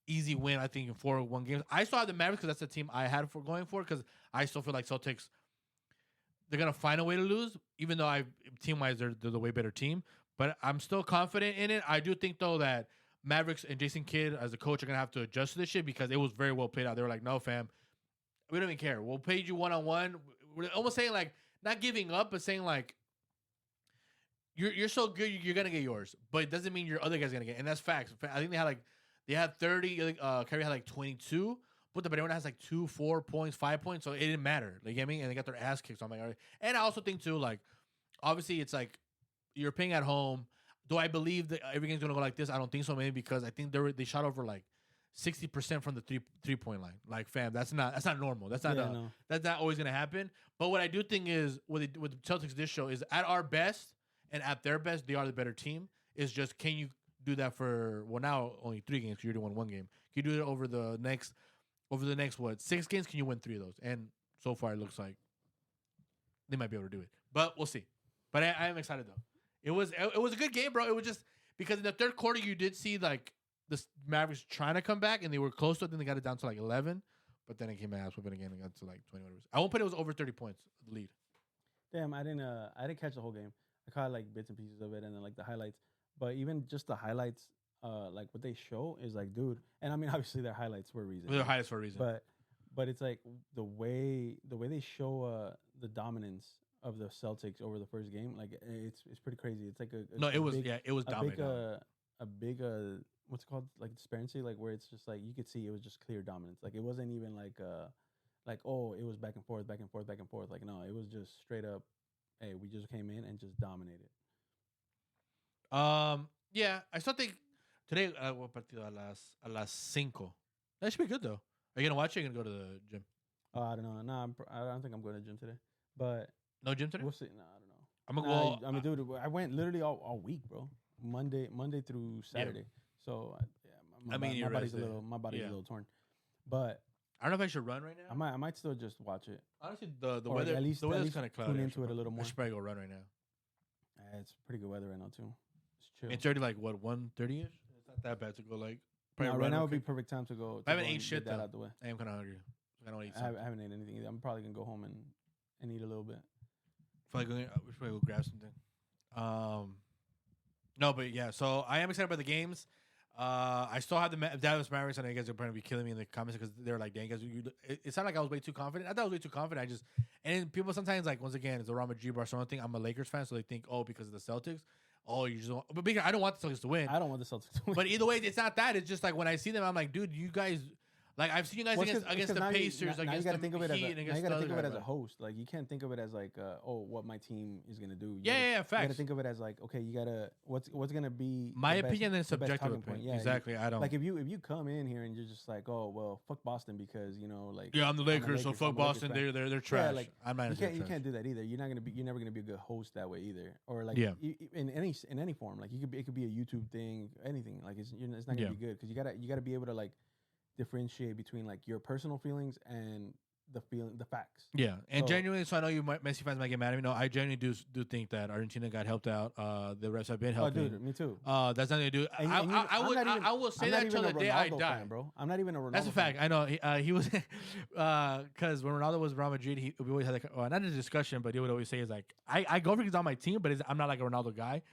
easy win, I think, in 4-1 games. I still have the Mavericks because that's the team I had for going for because I still feel like Celtics, they're going to find a way to lose, even though team-wise, they're the way better team. But I'm still confident in it. I do think, though, that Mavericks and Jason Kidd, as a coach, are going to have to adjust to this shit because it was very well played out. They were like, no, fam, we don't even care. We'll pay you one-on-one. We're almost saying, like, not giving up, but saying, like, you're so good, you're going to get yours. But it doesn't mean your other guy's going to get. And that's facts. I think they had 30. Kyrie had like 22. But everyone has like 2, 4 points, 5 points. So it didn't matter. Like, you get me? And they got their ass kicked. So I'm like, all right. And I also think, too, like, obviously it's like you're playing at home. Do I believe that everything's going to go like this? I don't think so, maybe because I think they shot over like 60% from the three-point line. Like, fam, that's not normal. That's not that's not always going to happen. But what I do think is what the Celtics this show is at our best and at their best, they are the better team. It's just, can you do that for, well, now only 3 games because you already won 1 game. Can you do it over the next what, 6 games? Can you win 3 of those? And so far it looks like they might be able to do it, but we'll see. But I am excited though. It was a good game, bro. It was just because in the third quarter you did see like the Mavericks trying to come back and they were close to it. Then they got it down to like 11, but then it came back whooping again and got to like 20 whatever. I won't put it was over 30 points the lead. Damn, I didn't catch the whole game. I caught like bits and pieces of it and then like the highlights. But even just the highlights, like what they show is like, dude. And I mean, obviously they're highlights for a reason. They're highlights for a reason. But it's like the way they show the dominance of the Celtics over the first game, like it's pretty crazy. It's like it was dominant. A big what's it called, like disparity, like where it's just like you could see it was just clear dominance. Like it wasn't even like oh, it was back and forth. Like no, it was just straight up. Hey, we just came in and just dominated. Yeah, I still think today partido a las 5. That should be good though. Are you gonna watch it? Or are you gonna go to the gym? I don't know. No, I don't think I'm going to the gym today. But no gym today. We'll see. No, I don't know. I mean, dude, I went literally all week, bro. Monday through Saturday. Yeah. So my body's a little torn. But I don't know if I should run right now. I might still just watch it. Honestly, the weather at least kind of cloudy. Tune into it a little more. I should probably go run right now. It's pretty good weather right now too. It's chill. It's already like what 1:30ish. It's not that bad to go like. Right now would be perfect time to go. I haven't ate shit though. Out the way. I am kind of hungry. I don't eat. I haven't ate anything either. I'm probably gonna go home and eat a little bit. We should probably go grab something. No, but yeah. So I am excited about the games. I still have the Dallas Mavericks, and I guys are probably be killing me in the comments because they're like, "Dang, guys, it sounded like I was way too confident." I thought I was way too confident. And people sometimes like once again, it's a Real Madrid Barcelona thing. I'm a Lakers fan, so they think, "Oh, because of the Celtics." Oh, you just don't. But I don't want the Celtics to win. I don't want the Celtics to win. But either way, it's not that. It's just like when I see them, I'm like, dude, you guys. Like I've seen you guys against the Pacers, now against you gotta think of it as Heat, now you gotta think of it as a host. Like you can't think of it as like, what my team is gonna do. Yeah, facts. You gotta think of it as like, okay, you gotta what's gonna be my opinion and subjective opinion. Yeah, exactly. I don't like if you come in here and you're just like, oh well, fuck Boston because like I'm the Lakers, so fuck Boston. They're trash. Yeah, like I'm not. You can't do that either. You're never gonna be a good host that way either. Or like in any form, like it could be a YouTube thing, anything. Like it's not gonna be good because you gotta be able to like differentiate between like your personal feelings and the facts. Yeah, and genuinely, so I know Messi fans might get mad at me. No, I genuinely do think that Argentina got helped out. The refs have been helping. Oh, dude, me too. That's nothing to do. I will say that until the day I die, fan, bro. I'm not even a Ronaldo. That's a fact. I know. He was because when Ronaldo was Real Madrid, we always had like not a discussion, but he would always say is like I go for he's on my team, but I'm not like a Ronaldo guy.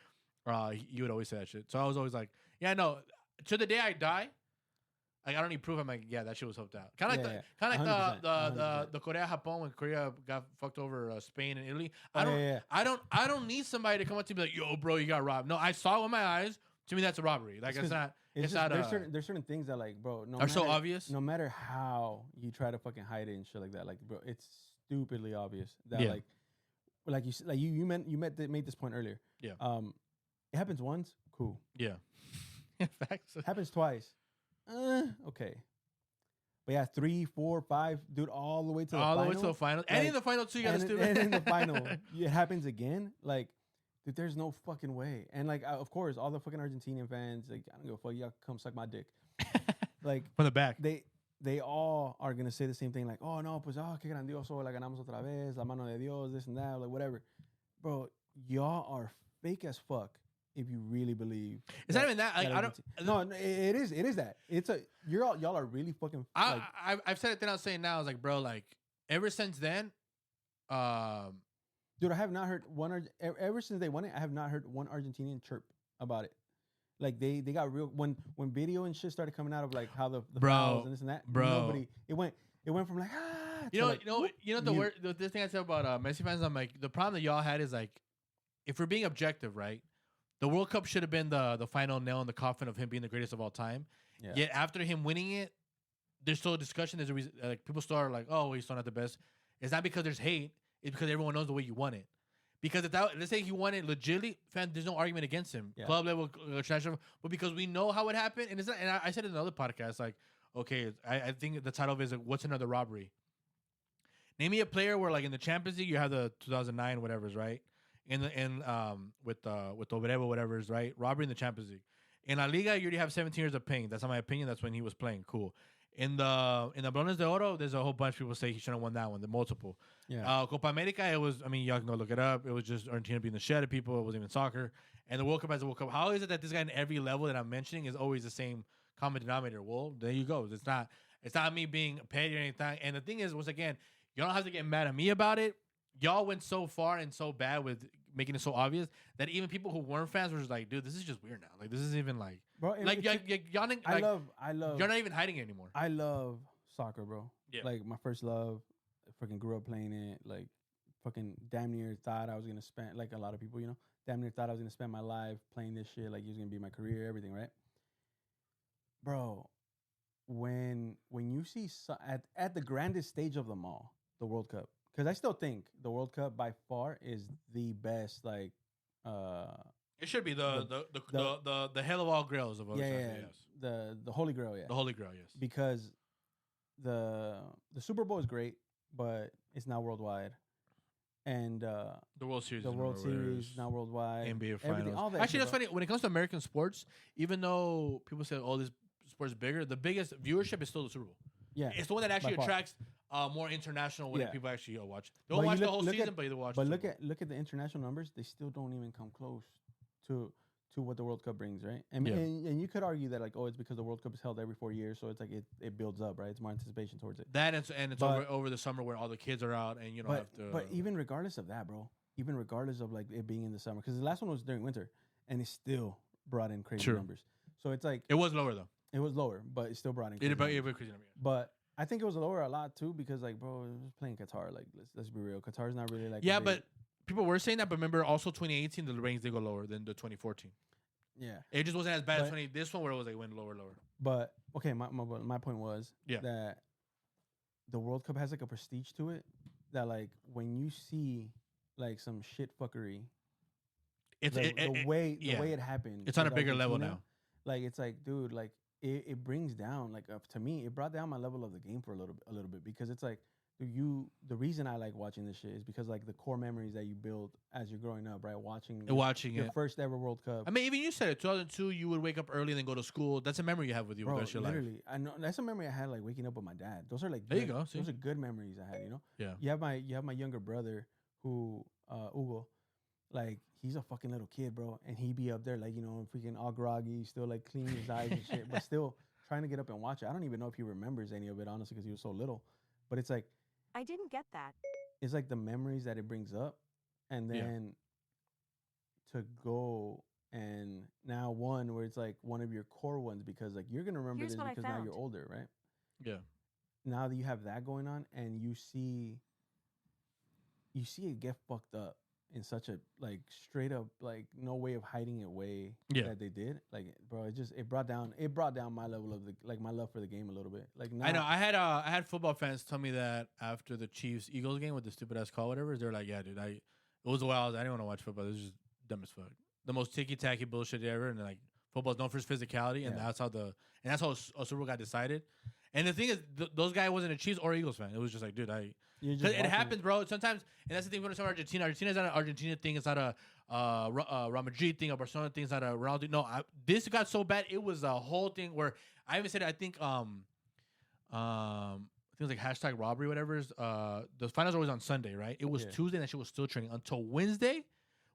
He would always say that shit. So I was always like, yeah, no. To the day I die. Like I don't need proof. I'm like, yeah, that shit was helped out. Kind of like the Korea Japón when Korea got fucked over Spain and Italy. I don't need somebody to come up to me like, yo, bro, you got robbed. No, I saw it with my eyes. To me, that's a robbery. Like it's not. There's certain things that like, bro, are so obvious. No matter how you try to fucking hide it and shit like that, like, bro, it's stupidly obvious that like you made this point earlier. Yeah. It happens once, cool. Yeah. Facts. Happens twice. Okay. But yeah, 3, 4, 5, dude, all the way to the final. All the way to the final. Like, and in the final too, you gotta do it. And in the final, it happens again. Like, dude, there's no fucking way. And like, of course, all the fucking Argentinian fans, like, I don't give a fuck, y'all come suck my dick. Like from the back. They all are gonna say the same thing, like, oh no, pues qué grandioso, la ganamos otra vez, la mano de Dios, this and that, like whatever. Bro, y'all are fake as fuck. If you really believe, it's not even that. Like, I don't. No, it is. It is that. It's y'all are really fucking. I've said it. Then I'll say it now. I was like, bro, like ever since then, dude, I have not heard one. Ever since they won it, I have not heard one Argentinian chirp about it. Like they got real when video and shit started coming out of like how the fouls and this and that. Bro, nobody. It went from like you know the thing I said about Messi fans. I'm like the problem that y'all had is like if we're being objective, right? The World Cup should have been the final nail in the coffin of him being the greatest of all time. Yeah. Yet after him winning it, there's still a discussion. There's a reason. Like people still are like, "Oh, he's still not the best." It's not because there's hate. It's because everyone knows the way you won it. Because let's say he won it legitimately, fan, there's no argument against him. Yeah. Club level, international, but because we know how it happened, and it's not. And I said in another podcast, like, okay, I think the title of it is like, "What's another robbery?" Name me a player where, like, in the Champions League, you have the 2009 whatever's right. With Obrero, whatever is right, robbery in the Champions League. In La Liga, you already have 17 years of paying. That's not my opinion. That's when he was playing. Cool. In the Balones de Oro, there's a whole bunch of people say he shouldn't have won that one. The multiple. Yeah. Copa America, it was. I mean, y'all can go look it up. It was just Argentina being the shed of people. It wasn't even soccer. And the World Cup as a World Cup. How is it that this guy in every level that I'm mentioning is always the same common denominator? Well, there you go. It's not me being petty or anything. And the thing is, once again, you don't have to get mad at me about it. Y'all went so far and so bad with making it so obvious that even people who weren't fans were just like, dude, this is just weird now. Like, this isn't even like, bro, like, y'all, like, I love. You're not even hiding it anymore. I love soccer, bro. Yeah. Like my first love. I fucking grew up playing it. Like, fucking damn near thought I was gonna spend, like a lot of people, damn near thought I was gonna spend my life playing this shit. Like, it was gonna be my career, everything, right? Bro, when you see at the grandest stage of them all, the World Cup. Because I still think the World Cup by far is the best. Like, it should be the hell of all grails of yes. The Holy Grail, yeah. The Holy Grail, yes. Because the Super Bowl is great, but it's not worldwide, and the World Series, now worldwide, NBA Finals. All that actually, that's funny. When it comes to American sports, even though people say, "Oh, this sport is bigger," the biggest viewership is still the Super Bowl. Yeah, it's the one that actually attracts more international when people actually watch. They don't watch the whole season, but they watch. But look at the international numbers; they still don't even come close to what the World Cup brings, right? And you could argue that, like, oh, it's because the World Cup is held every 4 years, so it's like it builds up, right? It's more anticipation towards it. That and it's over the summer where all the kids are out and you don't have to. But even regardless of that, bro, even regardless of like it being in the summer, because the last one was during winter, and it still brought in crazy numbers. So it's like it was lower though. It was lower, but it still brought in crazy numbers. But I think it was lower a lot too because, like, bro, it was playing Qatar. Like, let's be real, Qatar's not really like but people were saying that. But remember, also 2018, the ratings did go lower than the 2014. Yeah. It just wasn't as bad as But- this one where it was like went lower. But okay, my point was Yeah. that the World Cup has like a prestige to it that like when you see like some shit fuckery, It's the way yeah. it happened, It's on a with bigger level Argentina, now. Like it's like, dude, like it brings down like to me, it brought down my level of the game for a little bit because it's like the reason I like watching this shit is because like the core memories that you build as you're growing up, right? Watching your it. first ever World Cup. I mean, even you said it. 2002, you would wake up early and then go to school. That's a memory you have with you. Bro, the rest of your life. literally, I know that's a memory I had like waking up with my dad. Those are like There you good- go, see? Those are good memories I had. You know. Yeah. You have my younger brother who Hugo, like he's a fucking little kid, bro, and he be up there like freaking all groggy, still like cleaning his eyes and shit, but still trying to get up and watch it. I don't even know if he remembers any of it honestly because he was so little, but it's like I didn't get that. it's like the memories that it brings up, and then to go and now one where it's like one of your core ones because like you're gonna remember Here's this what I because now found. you're older, right? Yeah. Now that you have that going on and you see it get fucked up in such a like straight up like no way of hiding it way that they did, like bro, it brought down my level of my love for the game a little bit. Like now, I know. I had football fans tell me that after the Chiefs Eagles game with the stupid ass call, whatever. They're like, yeah, dude, it was a while. I didn't want to watch football. This is just dumb as fuck. The most ticky tacky bullshit ever. And like football's known for its physicality, and that's how a Super Bowl got decided. And the thing is, those guys wasn't a Chiefs or Eagles fan. It was just like, dude, because it happens, bro. Sometimes, and that's the thing when it's Argentina. Argentina's not an Argentina thing. It's not a Real Madrid thing. A Barcelona thing. It's not a Ronaldo. No, this got so bad. It was a whole thing where I even said it, I think it was like hashtag robbery, whatever. The finals are always on Sunday, right? It was Tuesday, and that shit was still trending until Wednesday,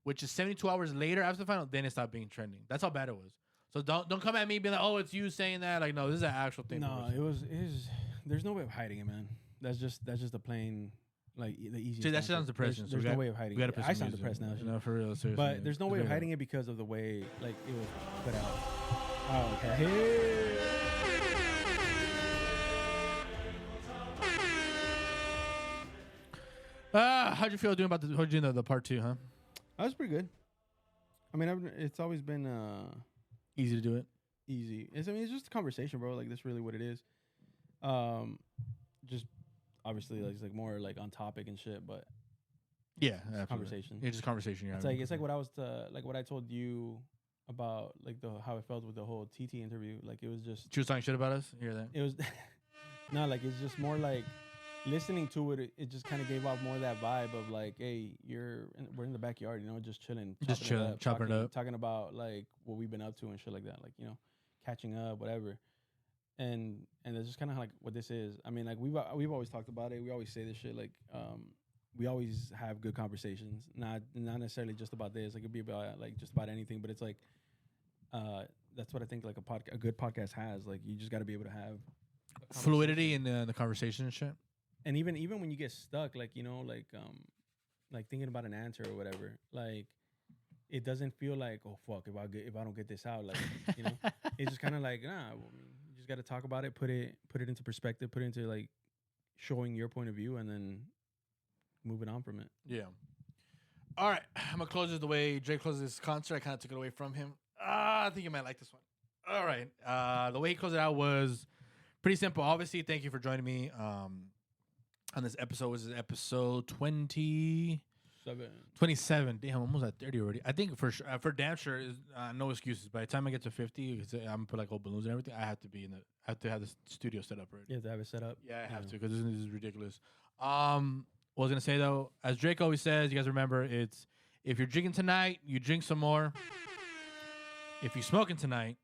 which is 72 hours later after the final. Then it stopped being trending. That's how bad it was. So don't come at me being like, oh, it's you saying that. Like, no, this is an actual thing. No, it was. There's no way of hiding it, man. That's just a plain like the easy. See, that sounds depressing. There's no way of hiding it. I sound depressed now. No, for real, seriously. But there's no way of hiding it because of the way like it was put out. Oh, okay. How'd you feel doing the part 2, huh? That was pretty good. I mean, it's always been Easy to do it. easy. It's just a conversation, bro. Like that's really what it is. Just obviously like it's like more like on topic and shit, but Yeah, conversation. Yeah, just conversation. Yeah, It's like what I was like what I told you about like how it felt with the whole TT interview. Like it was just she was talking shit about us. You hear that? it was no, like it's just more like listening to it. It just kind of gave off more of that vibe of like, hey, we're in the backyard, just chilling, chopping it up, talking about like what we've been up to and shit like that, like catching up, whatever. And that's just kind of like what this is. I mean, like we've always talked about it. We always say this shit. Like, we always have good conversations. Not necessarily just about this. Like, it'd be about like just about anything. But it's like, that's what I think. Like a good podcast has. Like, you just got to be able to have fluidity in the conversation and shit. And even when you get stuck, like like thinking about an answer or whatever, like it doesn't feel like, oh fuck, if I don't get this out, like it's just kind of like, nah. I mean, you just got to talk about it, put it into perspective, put it into like showing your point of view, and then moving on from it. Yeah. All right, I'm gonna close it the way Drake closes his concert. I kind of took it away from him. I think you might like this one. All right, the way he closed it out was pretty simple. Obviously, thank you for joining me on this episode. This is episode 27. Damn, I'm almost at 30 already. I think for sure, for damn sure, is no excuses. By the time I get to 50, I'm gonna put like old balloons and everything. I have to have the studio set up already. You have to have it set up. Yeah, I have to because this is ridiculous. What I was gonna say though, as Drake always says, you guys remember, it's if you're drinking tonight, you drink some more. If you're smoking tonight,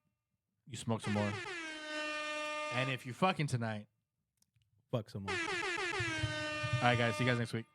you smoke some more. And if you're fucking tonight, fuck some more. All right, guys. See you guys next week.